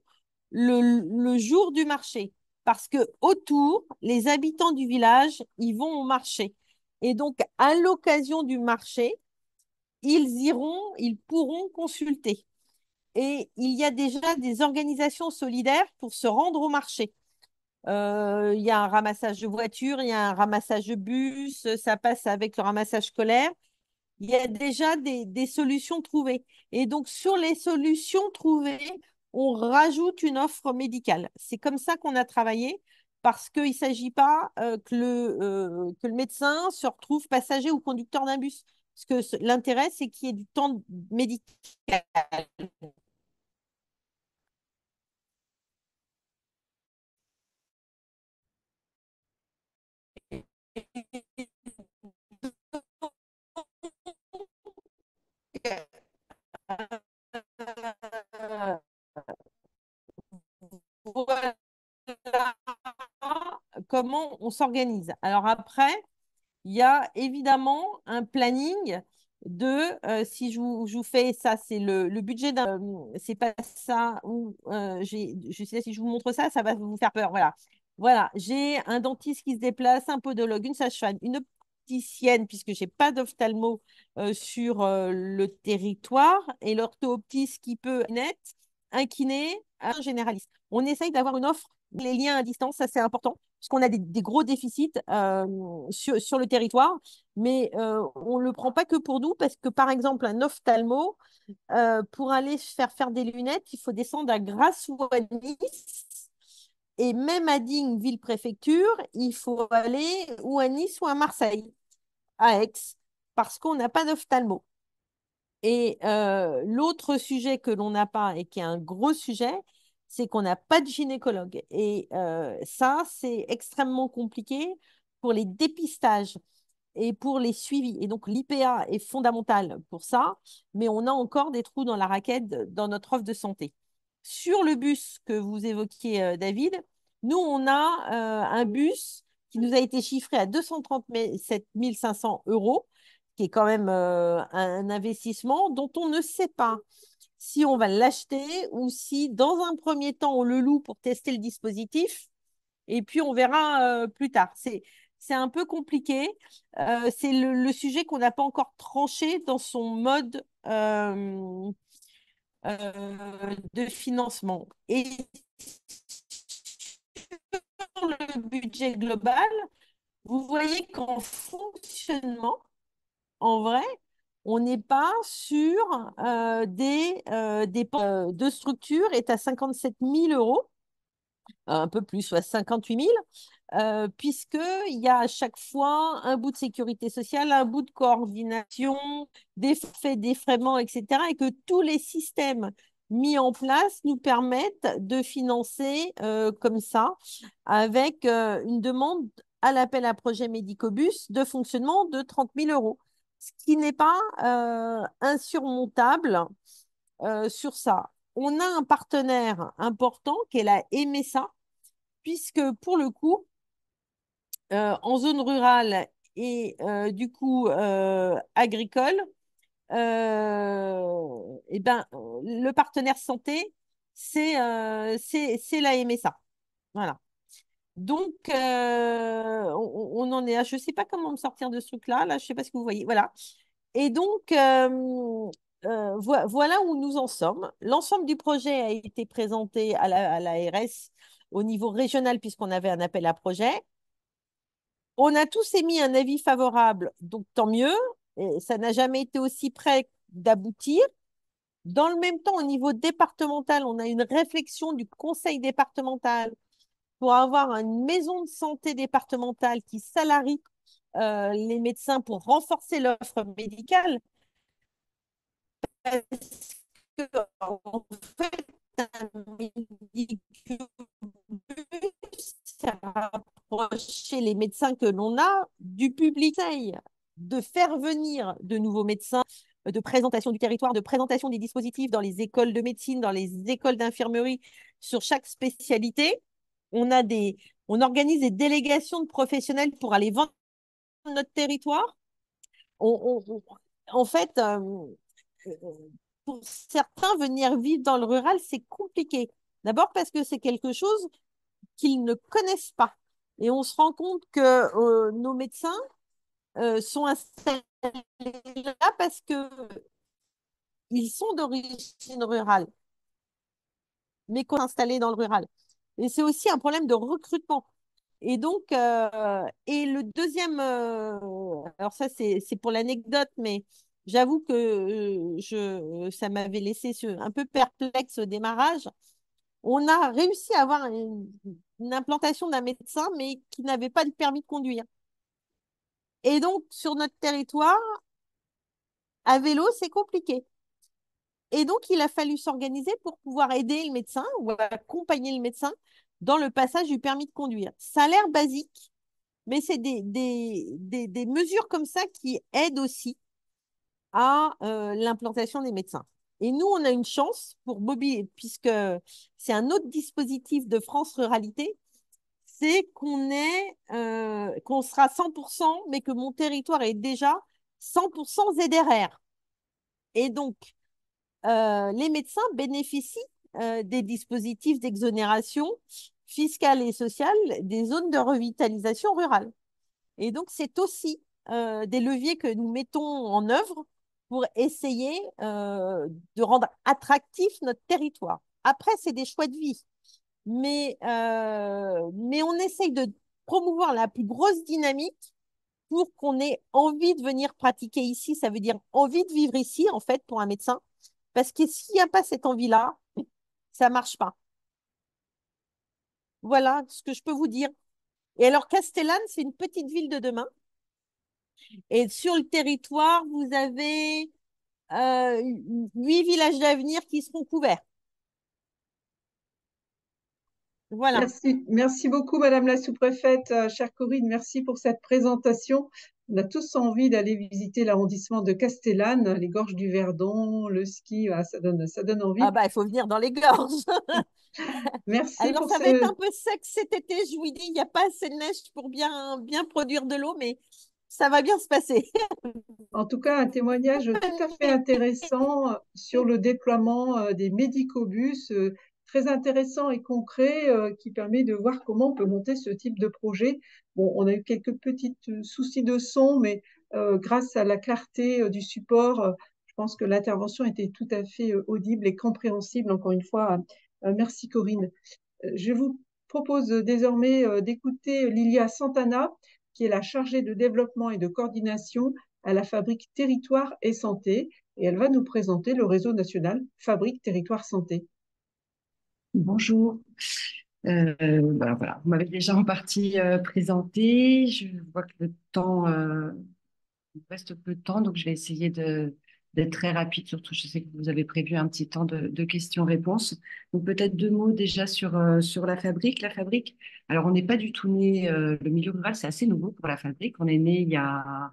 le jour du marché. Parce que autour, les habitants du village, ils vont au marché. Et donc, à l'occasion du marché, ils pourront consulter. Et il y a déjà des organisations solidaires pour se rendre au marché. Il y a un ramassage de voitures, il y a un ramassage de bus, ça passe avec le ramassage scolaire. Il y a déjà des solutions trouvées. Et donc, sur les solutions trouvées, on rajoute une offre médicale. C'est comme ça qu'on a travaillé parce qu'il ne s'agit pas que le médecin se retrouve passager ou conducteur d'un bus. Parce que l'intérêt, c'est qu'il y ait du temps médical. Voilà comment on s'organise. Alors après, il y a évidemment un planning si je vous fais ça, c'est le budget d'un. C'est pas ça, ou je sais si je vous montre ça, ça va vous faire peur. Voilà. Voilà, j'ai un dentiste qui se déplace, un podologue, une sage-femme, une opticienne, puisque j'ai pas d'ophtalmo sur le territoire, et l'orthoptiste qui peut net, un kiné, un généraliste. On essaye d'avoir une offre, les liens à distance, ça c'est important parce qu'on a des gros déficits sur le territoire, mais on ne le prend pas que pour nous, parce que par exemple, un ophtalmo, pour aller se faire des lunettes, il faut descendre à Grasse ou à Nice, et même à Digne, ville-préfecture, il faut aller ou à Nice ou à Marseille, à Aix, parce qu'on n'a pas d'ophtalmo. Et l'autre sujet que l'on n'a pas et qui est un gros sujet, c'est qu'on n'a pas de gynécologue. Et ça, c'est extrêmement compliqué pour les dépistages et pour les suivis. Et donc, l'IPA est fondamental pour ça, mais on a encore des trous dans la raquette dans notre offre de santé. Sur le bus que vous évoquiez, David, nous, on a un bus qui nous a été chiffré à 237 500 euros, qui est quand même un investissement dont on ne sait pas si on va l'acheter ou si, dans un premier temps, on le loue pour tester le dispositif et puis on verra plus tard. C'est un peu compliqué. C'est le sujet qu'on n'a pas encore tranché dans son mode de financement. Et sur le budget global, vous voyez qu'en fonctionnement, en vrai, on n'est pas sur de structure est à 57 000 euros, un peu plus, soit 58 000, puisqu'il y a à chaque fois un bout de sécurité sociale, un bout de coordination, des faits d'effraiement, etc. Et que tous les systèmes mis en place nous permettent de financer comme ça, avec une demande à l'appel à projet Médicobus de fonctionnement de 30 000 euros, ce qui n'est pas insurmontable sur ça. On a un partenaire important qui est la MSA, puisque pour le coup, en zone rurale et du coup agricole, eh ben, le partenaire santé, c'est la MSA. Voilà. Donc, on en est à, je ne sais pas comment me sortir de ce truc-là. Là, je ne sais pas ce que vous voyez. Voilà. Et donc, voilà où nous en sommes. L'ensemble du projet a été présenté à à l'ARS au niveau régional puisqu'on avait un appel à projet. On a tous émis un avis favorable, donc tant mieux. Et ça n'a jamais été aussi près d'aboutir. Dans le même temps, au niveau départemental, on a une réflexion du conseil départemental pour avoir une maison de santé départementale qui salarie les médecins pour renforcer l'offre médicale. Parce que, en fait, un médicobus, ça rapprocher les médecins que l'on a du public. Essaye de faire venir de nouveaux médecins, de présentation du territoire, de présentation des dispositifs dans les écoles de médecine, dans les écoles d'infirmerie, sur chaque spécialité. On a on organise des délégations de professionnels pour aller vendre notre territoire. En fait, pour certains, venir vivre dans le rural, c'est compliqué. D'abord parce que c'est quelque chose qu'ils ne connaissent pas. Et on se rend compte que nos médecins sont installés là parce qu'ils sont d'origine rurale, mais qu'on est installés dans le rural. Et c'est aussi un problème de recrutement. Et donc, le deuxième, alors ça c'est pour l'anecdote, mais j'avoue que ça m'avait laissé un peu perplexe au démarrage. On a réussi à avoir une implantation d'un médecin, mais qui n'avait pas de permis de conduire. Et donc, sur notre territoire, à vélo, c'est compliqué. Et donc, il a fallu s'organiser pour pouvoir aider le médecin ou accompagner le médecin dans le passage du permis de conduire. Ça a l'air basique, mais c'est des mesures comme ça qui aident aussi à l'implantation des médecins. Et nous, on a une chance pour Bobby, puisque c'est un autre dispositif de France Ruralité, c'est qu'on sera 100%, mais que mon territoire est déjà 100% ZRR. Et donc, les médecins bénéficient des dispositifs d'exonération fiscale et sociale des zones de revitalisation rurale. Et donc, c'est aussi des leviers que nous mettons en œuvre pour essayer de rendre attractif notre territoire. Après, c'est des choix de vie. Mais on essaye de promouvoir la plus grosse dynamique pour qu'on ait envie de venir pratiquer ici. Ça veut dire envie de vivre ici, en fait, pour un médecin. Parce que s'il n'y a pas cette envie-là, ça ne marche pas. Voilà ce que je peux vous dire. Et alors, Castellane, c'est une petite ville de demain. Et sur le territoire, vous avez 8 villages d'avenir qui seront couverts. Voilà. Merci beaucoup, Madame la sous-préfète, chère Corinne. Merci pour cette présentation. On a tous envie d'aller visiter l'arrondissement de Castellane, les gorges du Verdon, le ski, ça donne envie. Ah bah, il faut venir dans les gorges. Merci Alors, pour ça va être ce. un peu sec cet été, je vous dis. Il n'y a pas assez de neige pour bien produire de l'eau, mais ça va bien se passer. En tout cas, un témoignage tout à fait intéressant sur le déploiement des médicobus, très intéressant et concret, qui permet de voir comment on peut monter ce type de projet. Bon, on a eu quelques petits soucis de son, mais grâce à la clarté du support, je pense que l'intervention était tout à fait audible et compréhensible. Encore une fois, merci Corinne. Je vous propose désormais d'écouter Lilia Santana, qui est la chargée de développement et de coordination à la Fabrique Territoire et Santé, et elle va nous présenter le réseau national Fabrique Territoire Santé. Bonjour. Voilà, vous m'avez déjà en partie présenté. Je vois que le temps, il reste peu de temps, donc je vais essayer d'être très rapide. Surtout, je sais que vous avez prévu un petit temps de questions-réponses. Donc peut-être deux mots déjà sur la fabrique. La fabrique, alors on n'est pas du tout né, le milieu rural, c'est assez nouveau pour la fabrique. On est né il y a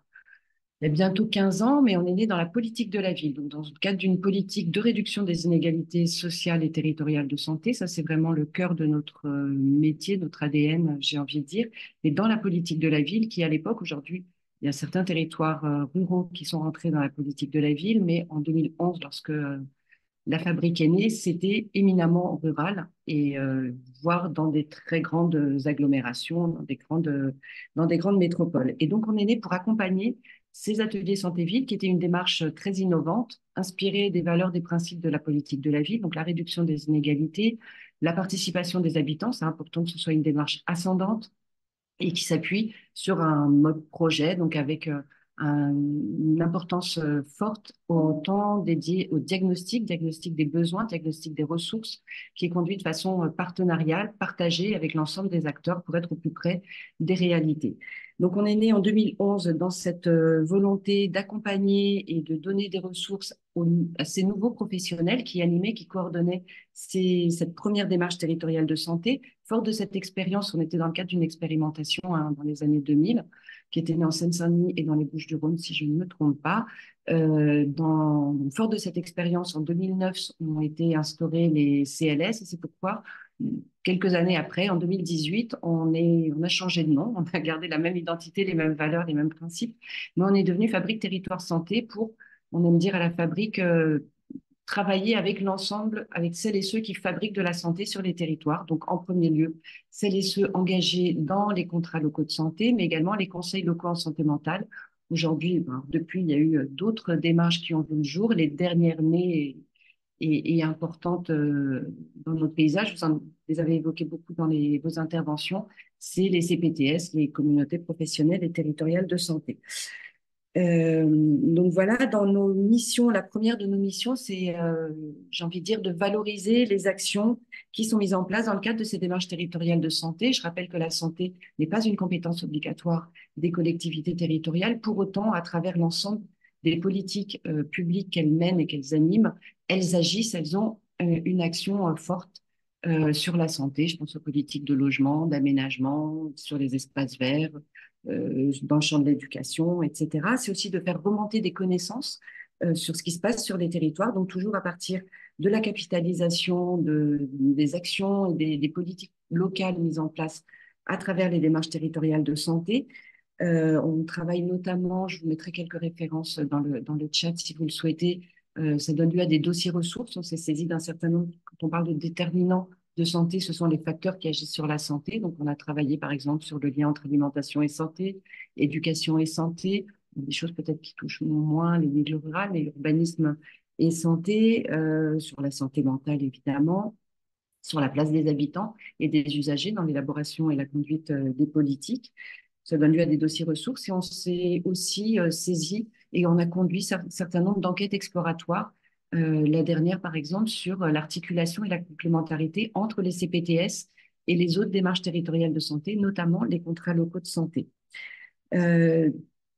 bientôt 15 ans, mais on est né dans la politique de la ville, donc dans le cadre d'une politique de réduction des inégalités sociales et territoriales de santé. Ça, c'est vraiment le cœur de notre métier, notre ADN, j'ai envie de dire. Et dans la politique de la ville, qui à l'époque, aujourd'hui, il y a certains territoires ruraux qui sont rentrés dans la politique de la ville, mais en 2011, lorsque la fabrique est née, c'était éminemment rural et voire dans des très grandes agglomérations, dans des grandes métropoles. Et donc, on est né pour accompagner ces ateliers santé-ville, qui étaient une démarche très innovante, inspirée des valeurs, des principes de la politique de la ville, donc la réduction des inégalités, la participation des habitants, c'est important que ce soit une démarche ascendante, et qui s'appuie sur un mode projet, donc avec une importance forte au temps dédié au diagnostic, diagnostic des besoins, diagnostic des ressources, qui est conduit de façon partenariale, partagée avec l'ensemble des acteurs pour être au plus près des réalités. Donc, on est né en 2011 dans cette volonté d'accompagner et de donner des ressources à ces nouveaux professionnels qui animaient, qui coordonnaient cette première démarche territoriale de santé. Fort de cette expérience, on était dans le cadre d'une expérimentation dans les années 2000, qui était née en Seine-Saint-Denis et dans les Bouches-du-Rhône, si je ne me trompe pas. Fort de cette expérience, en 2009, ont été instaurés les CLS, et c'est pourquoi, quelques années après, en 2018, on a changé de nom, on a gardé la même identité, les mêmes valeurs, les mêmes principes, mais on est devenu Fabrique Territoire Santé pour, on aime dire à la Fabrique, travailler avec l'ensemble, avec celles et ceux qui fabriquent de la santé sur les territoires. Donc, en premier lieu, celles et ceux engagés dans les contrats locaux de santé, mais également les conseils locaux en santé mentale. Aujourd'hui, depuis, il y a eu d'autres démarches qui ont vu le jour. Les dernières nées et importantes dans notre paysage, vous les avez évoquées beaucoup dans vos interventions, c'est les CPTS, les communautés professionnelles et territoriales de santé. Donc voilà, dans nos missions, la première de nos missions, c'est, j'ai envie de dire, de valoriser les actions qui sont mises en place dans le cadre de ces démarches territoriales de santé. Je rappelle que la santé n'est pas une compétence obligatoire des collectivités territoriales. Pour autant, à travers l'ensemble des politiques publiques qu'elles mènent et qu'elles animent, elles agissent, elles ont une action forte sur la santé. Je pense aux politiques de logement, d'aménagement, sur les espaces verts, dans le champ de l'éducation, etc. C'est aussi de faire remonter des connaissances sur ce qui se passe sur les territoires, donc toujours à partir de la capitalisation des actions et des politiques locales mises en place à travers les démarches territoriales de santé. On travaille notamment, je vous mettrai quelques références dans le chat si vous le souhaitez, ça donne lieu à des dossiers ressources. On s'est saisi d'un certain nombre, quand on parle de déterminants de santé, ce sont les facteurs qui agissent sur la santé. Donc, on a travaillé, par exemple, sur le lien entre alimentation et santé, éducation et santé, des choses peut-être qui touchent moins les milieux ruraux, mais l'urbanisme et santé, sur la santé mentale, évidemment, sur la place des habitants et des usagers dans l'élaboration et la conduite des politiques. Ça donne lieu à des dossiers ressources et on s'est aussi saisi et on a conduit un certain nombre d'enquêtes exploratoires. La dernière, par exemple, sur l'articulation et la complémentarité entre les CPTS et les autres démarches territoriales de santé, notamment les contrats locaux de santé.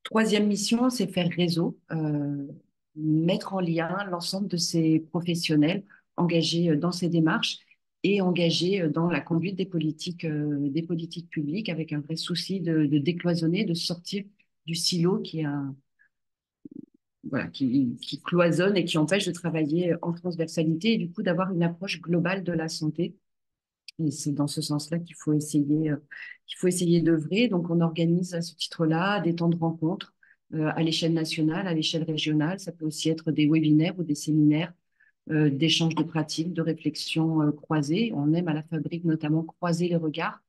Troisième mission, c'est faire réseau, mettre en lien l'ensemble de ces professionnels engagés dans ces démarches et engagés dans la conduite des politiques publiques avec un vrai souci de décloisonner, de sortir du silo qui cloisonne et qui empêche de travailler en transversalité et du coup d'avoir une approche globale de la santé. Et c'est dans ce sens-là qu'il faut essayer d'œuvrer. Donc, on organise à ce titre-là des temps de rencontre à l'échelle nationale, à l'échelle régionale. Ça peut aussi être des webinaires ou des séminaires d'échanges de pratiques, de réflexions croisées. On aime à la Fabrique notamment croiser les regards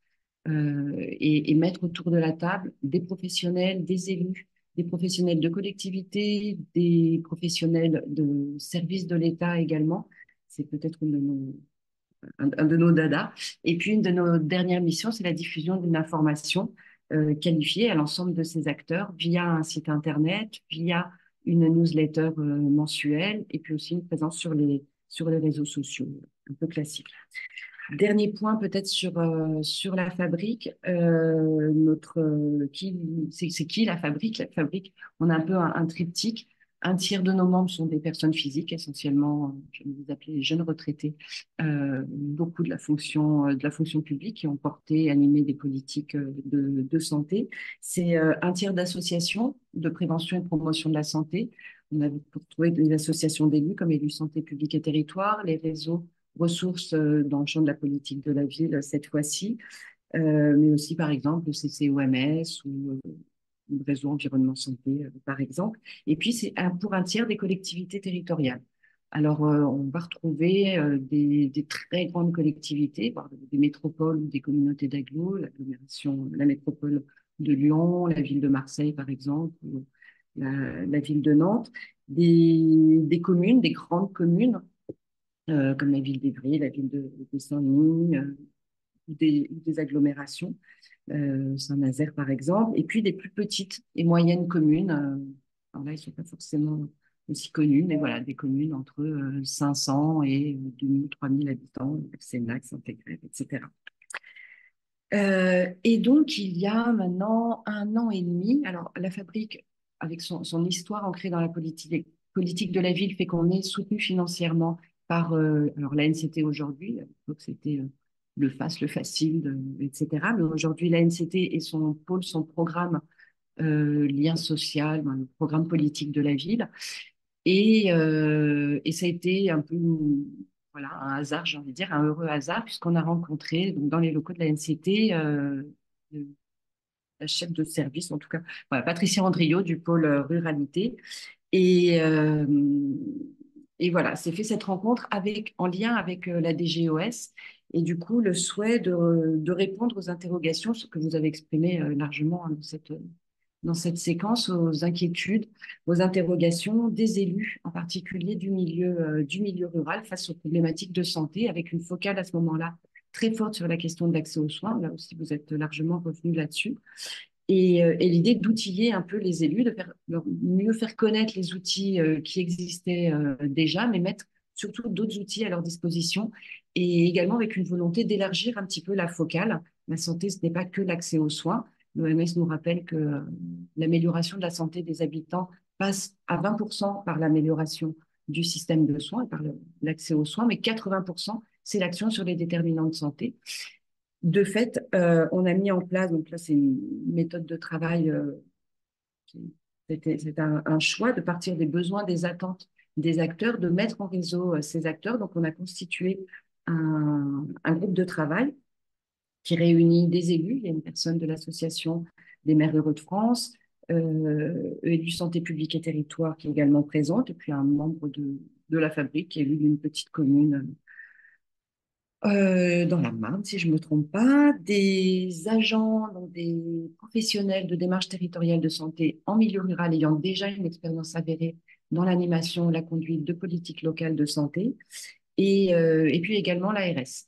et mettre autour de la table des professionnels, des élus, des professionnels de collectivités, des professionnels de services de l'État également. C'est peut-être un de nos dadas. Et puis, une de nos dernières missions, c'est la diffusion d'une information qualifiée à l'ensemble de ces acteurs via un site Internet, via une newsletter mensuelle et puis aussi une présence sur les réseaux sociaux, un peu classique. Dernier point peut-être sur la Fabrique. C'est qui la Fabrique? La Fabrique, on a un peu un triptyque. Un tiers de nos membres sont des personnes physiques, essentiellement, je vais les appeler les jeunes retraités, beaucoup de la fonction publique qui ont porté et animé des politiques de santé. C'est un tiers d'associations de prévention et de promotion de la santé. On a trouvé des associations d'élus comme Élus Santé Publique et Territoire, les réseaux ressources dans le champ de la politique de la ville cette fois-ci, mais aussi par exemple le CCOMS ou le réseau environnement santé par exemple. Et puis c'est pour un tiers des collectivités territoriales. Alors on va retrouver des très grandes collectivités, des métropoles ou des communautés d'agglo, la métropole de Lyon, la ville de Marseille par exemple, la ville de Nantes, des communes, des grandes communes, comme la ville d'Évry, la ville de Saint-Denis, ou des agglomérations, Saint-Nazaire par exemple, et puis des plus petites et moyennes communes. Alors là, ils ne sont pas forcément aussi connus, mais voilà, des communes entre 500 et 2000, 3000 habitants, Sénac, Saint-Égrève, etc. Et donc, il y a maintenant 1 an et demi, alors la Fabrique, avec son histoire ancrée dans la politique de la ville, fait qu'on est soutenu financièrement par alors la NCT aujourd'hui, donc c'était le FAS, le Facile, etc. Mais aujourd'hui, la NCT et son pôle, son programme lien social, ben, le programme politique de la ville. Et ça a été un peu voilà, un hasard, j'ai envie de dire, un heureux hasard, puisqu'on a rencontré donc, dans les locaux de la NCT la chef de service, en tout cas, voilà, Patricia Andriot du pôle ruralité. Et, euh, et voilà, c'est fait cette rencontre en lien avec la DGOS et du coup le souhait de répondre aux interrogations, ce que vous avez exprimé largement hein, dans cette séquence, aux inquiétudes, aux interrogations des élus, en particulier du milieu rural face aux problématiques de santé, avec une focale à ce moment-là très forte sur la question de l'accès aux soins. Là aussi, vous êtes largement revenu là-dessus. Et l'idée d'outiller un peu les élus, de mieux faire connaître les outils qui existaient déjà, mais mettre surtout d'autres outils à leur disposition, et également avec une volonté d'élargir un petit peu la focale. La santé, ce n'est pas que l'accès aux soins. L'OMS nous rappelle que l'amélioration de la santé des habitants passe à 20% par l'amélioration du système de soins et par l'accès aux soins, mais 80%, c'est l'action sur les déterminants de santé. De fait, on a mis en place, donc là c'est une méthode de travail, c'est un choix de partir des besoins, des attentes des acteurs, de mettre en réseau ces acteurs. Donc on a constitué un groupe de travail qui réunit des élus. Il y a une personne de l'association des maires ruraux de France, élus santé publique et territoire qui est également présente, et puis un membre de la Fabrique qui est élu d'une petite commune dans la Marne, si je ne me trompe pas, des agents, donc des professionnels de démarche territoriale de santé en milieu rural ayant déjà une expérience avérée dans l'animation, la conduite de politiques locales de santé, et puis également l'ARS.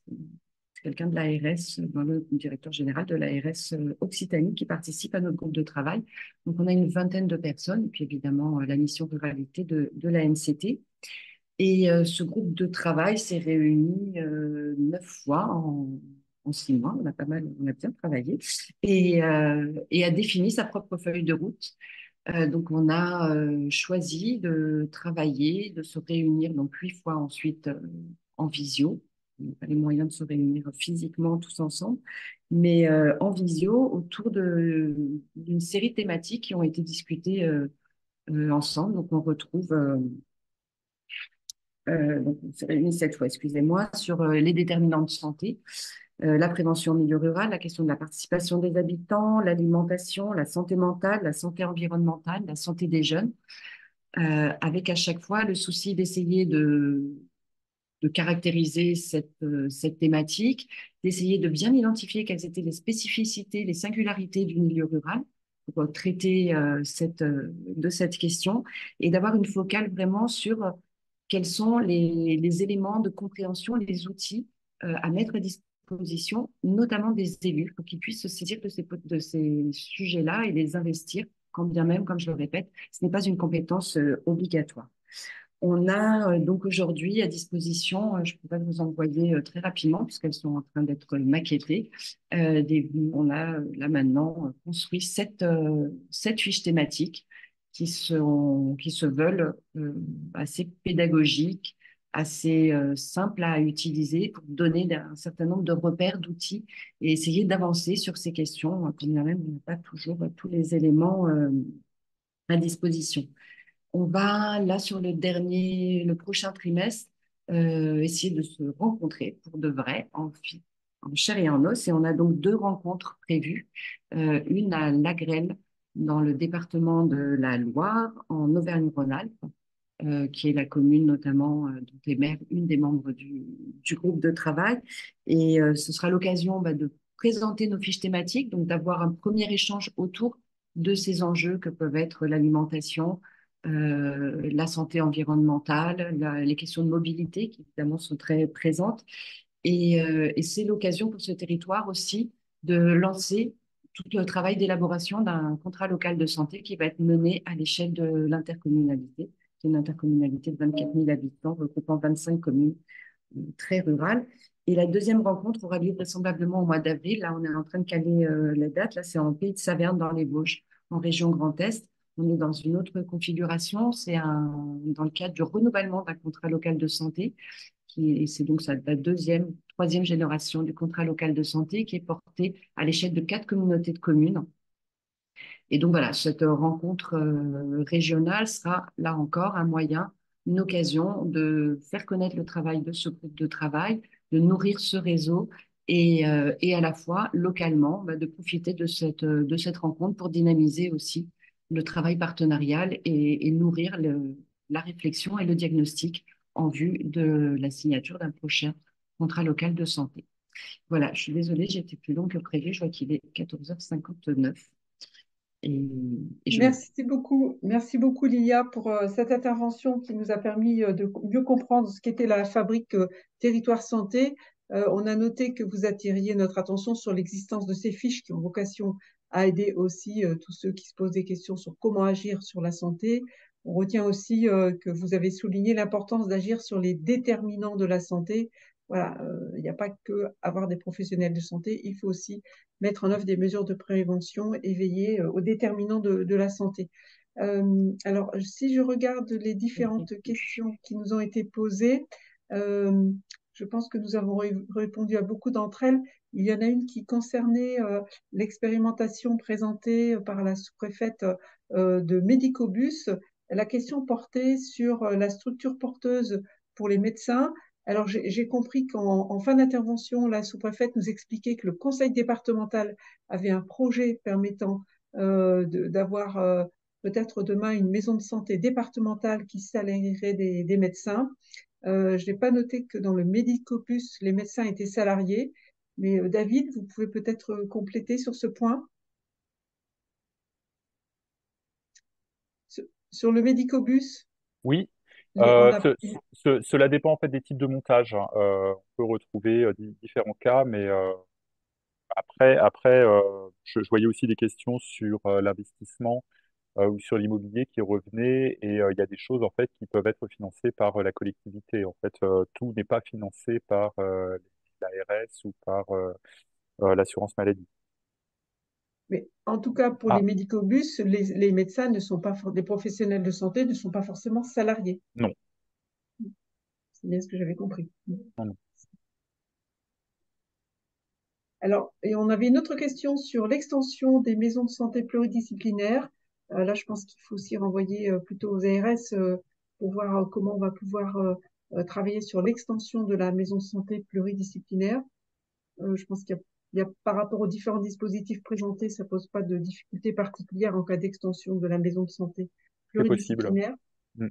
Quelqu'un de l'ARS, le directeur général de l'ARS Occitanie qui participe à notre groupe de travail. Donc on a une vingtaine de personnes, et puis évidemment la mission ruralité de la NCT. Et ce groupe de travail s'est réuni 9 fois en 6 mois. On a bien travaillé et a défini sa propre feuille de route. Donc, on a choisi de travailler, de se réunir donc 8 fois ensuite en visio. On n'a pas les moyens de se réunir physiquement tous ensemble, mais en visio autour d'une série thématiques qui ont été discutées ensemble. Donc, on retrouve donc on s'est réunis cette fois, excusez-moi, sur les déterminants de santé, la prévention au milieu rural, la question de la participation des habitants, l'alimentation, la santé mentale, la santé environnementale, la santé des jeunes, avec à chaque fois le souci d'essayer de caractériser cette thématique, d'essayer de bien identifier quelles étaient les spécificités, les singularités du milieu rural pour traiter de cette question et d'avoir une focale vraiment sur quels sont les éléments de compréhension, les outils à mettre à disposition, notamment des élus, pour qu'ils puissent se saisir de ces sujets-là et les investir, quand bien même, comme je le répète, ce n'est pas une compétence obligatoire. On a donc aujourd'hui à disposition, je peux pas vous envoyer très rapidement puisqu'elles sont en train d'être maquettées. On a là maintenant construit 7 fiches thématiques qui se veulent assez pédagogiques, assez simples à utiliser pour donner un certain nombre de repères, d'outils et essayer d'avancer sur ces questions, quand bien même on n'a pas toujours tous les éléments à disposition. On va, là, sur le prochain trimestre, essayer de se rencontrer pour de vrai, en chair et en os. Et on a donc 2 rencontres prévues, une à Lagrelle, dans le département de la Loire, en Auvergne-Rhône-Alpes, qui est la commune notamment dont est maire une des membres du groupe de travail. Et ce sera l'occasion de présenter nos fiches thématiques, donc d'avoir un premier échange autour de ces enjeux que peuvent être l'alimentation, la santé environnementale, les questions de mobilité qui évidemment sont très présentes. Et c'est l'occasion pour ce territoire aussi de lancer tout le travail d'élaboration d'un contrat local de santé qui va être mené à l'échelle de l'intercommunalité, qui est une intercommunalité de 24 000 habitants, regroupant 25 communes très rurales. Et la deuxième rencontre aura lieu vraisemblablement au mois d'avril. Là, on est en train de caler la date. Là, c'est en Pays de Saverne, dans les Vosges, en région Grand Est. On est dans une autre configuration. C'est dans le cadre du renouvellement d'un contrat local de santé c'est donc la deuxième, troisième génération du contrat local de santé qui est porté à l'échelle de 4 communautés de communes. Et donc voilà, cette rencontre régionale sera là encore un moyen, une occasion de faire connaître le travail de ce groupe de travail, de nourrir ce réseau et à la fois localement de profiter de cette rencontre pour dynamiser aussi le travail partenarial et nourrir la réflexion et le diagnostic en vue de la signature d'un prochain contrat local de santé. Voilà, je suis désolée, j'ai été plus longue que prévu, je vois qu'il est 14h59. Et, et je me... Merci beaucoup Lilia pour cette intervention qui nous a permis de mieux comprendre ce qu'était la fabrique Territoire Santé. On a noté que vous attiriez notre attention sur l'existence de ces fiches qui ont vocation à aider aussi tous ceux qui se posent des questions sur comment agir sur la santé. On retient aussi que vous avez souligné l'importance d'agir sur les déterminants de la santé. Voilà, il n'y a pas que avoir des professionnels de santé, il faut aussi mettre en œuvre des mesures de prévention et veiller aux déterminants de la santé. Alors, si je regarde les différentes questions qui nous ont été posées, euh, je pense que nous avons répondu à beaucoup d'entre elles. Il y en a une qui concernait l'expérimentation présentée par la sous-préfète de Médicobus. La question portait sur la structure porteuse pour les médecins. Alors, j'ai compris qu'en fin d'intervention, la sous-préfète nous expliquait que le conseil départemental avait un projet permettant d'avoir peut-être demain une maison de santé départementale qui salarierait des médecins. Je n'ai pas noté que dans le Médicopus, les médecins étaient salariés, mais David, vous pouvez peut-être compléter sur ce point. Sur le Médicobus, Oui, on a... cela dépend en fait des types de montage, hein. On peut retrouver différents cas, mais après je voyais aussi des questions sur l'investissement ou sur l'immobilier qui revenaient, et il y a des choses en fait qui peuvent être financées par la collectivité. En fait, tout n'est pas financé par l'ARS ou par l'assurance maladie. Mais en tout cas, pour les Ah, médicobus, les médecins ne sont pas, des professionnels de santé ne sont pas forcément salariés. non, C'est bien ce que j'avais compris. non, non. Alors, et on avait une autre question sur l'extension des maisons de santé pluridisciplinaires. Là, je pense qu'il faut aussi renvoyer plutôt aux ARS pour voir comment on va pouvoir travailler sur l'extension de la maison de santé pluridisciplinaire. Je pense par rapport aux différents dispositifs présentés, ça pose pas de difficultés particulières en cas d'extension de la maison de santé C'est possible. pluridisciplinaire. Mm.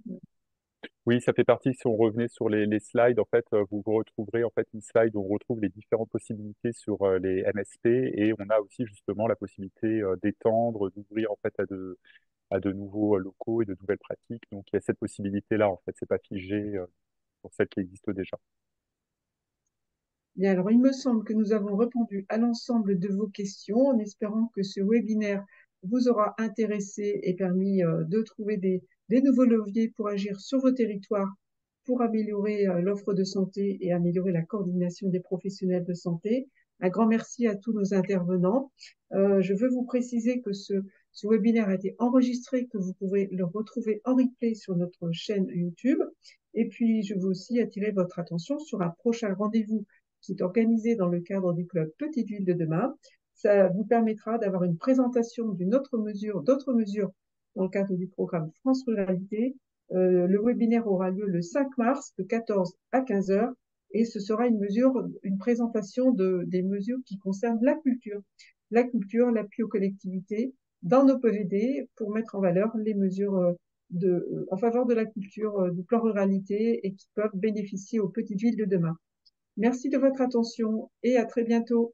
Oui, ça fait partie, si on revenait sur les slides, en fait, vous retrouverez en fait une slide où on retrouve les différentes possibilités sur les MSP, et on a aussi justement la possibilité d'étendre, d'ouvrir en fait à de nouveaux locaux et de nouvelles pratiques. Donc il y a cette possibilité-là, en fait, c'est pas figé pour celles qui existent déjà. Bien, alors il me semble que nous avons répondu à l'ensemble de vos questions en espérant que ce webinaire vous aura intéressé et permis de trouver des nouveaux leviers pour agir sur vos territoires pour améliorer l'offre de santé et améliorer la coordination des professionnels de santé. Un grand merci à tous nos intervenants. Je veux vous préciser que ce webinaire a été enregistré, que vous pouvez le retrouver en replay sur notre chaîne YouTube. Et puis, je veux aussi attirer votre attention sur un prochain rendez-vous qui est organisé dans le cadre du club Petite Ville de demain. Ça vous permettra d'avoir une présentation d'autres mesures dans le cadre du programme France Ruralité. Le webinaire aura lieu le 5 mars de 14 à 15 heures et ce sera une présentation des mesures qui concernent la culture, l'appui aux collectivités dans nos PVD pour mettre en valeur les mesures en faveur de la culture du plan ruralité et qui peuvent bénéficier aux petites villes de demain. Merci de votre attention et à très bientôt.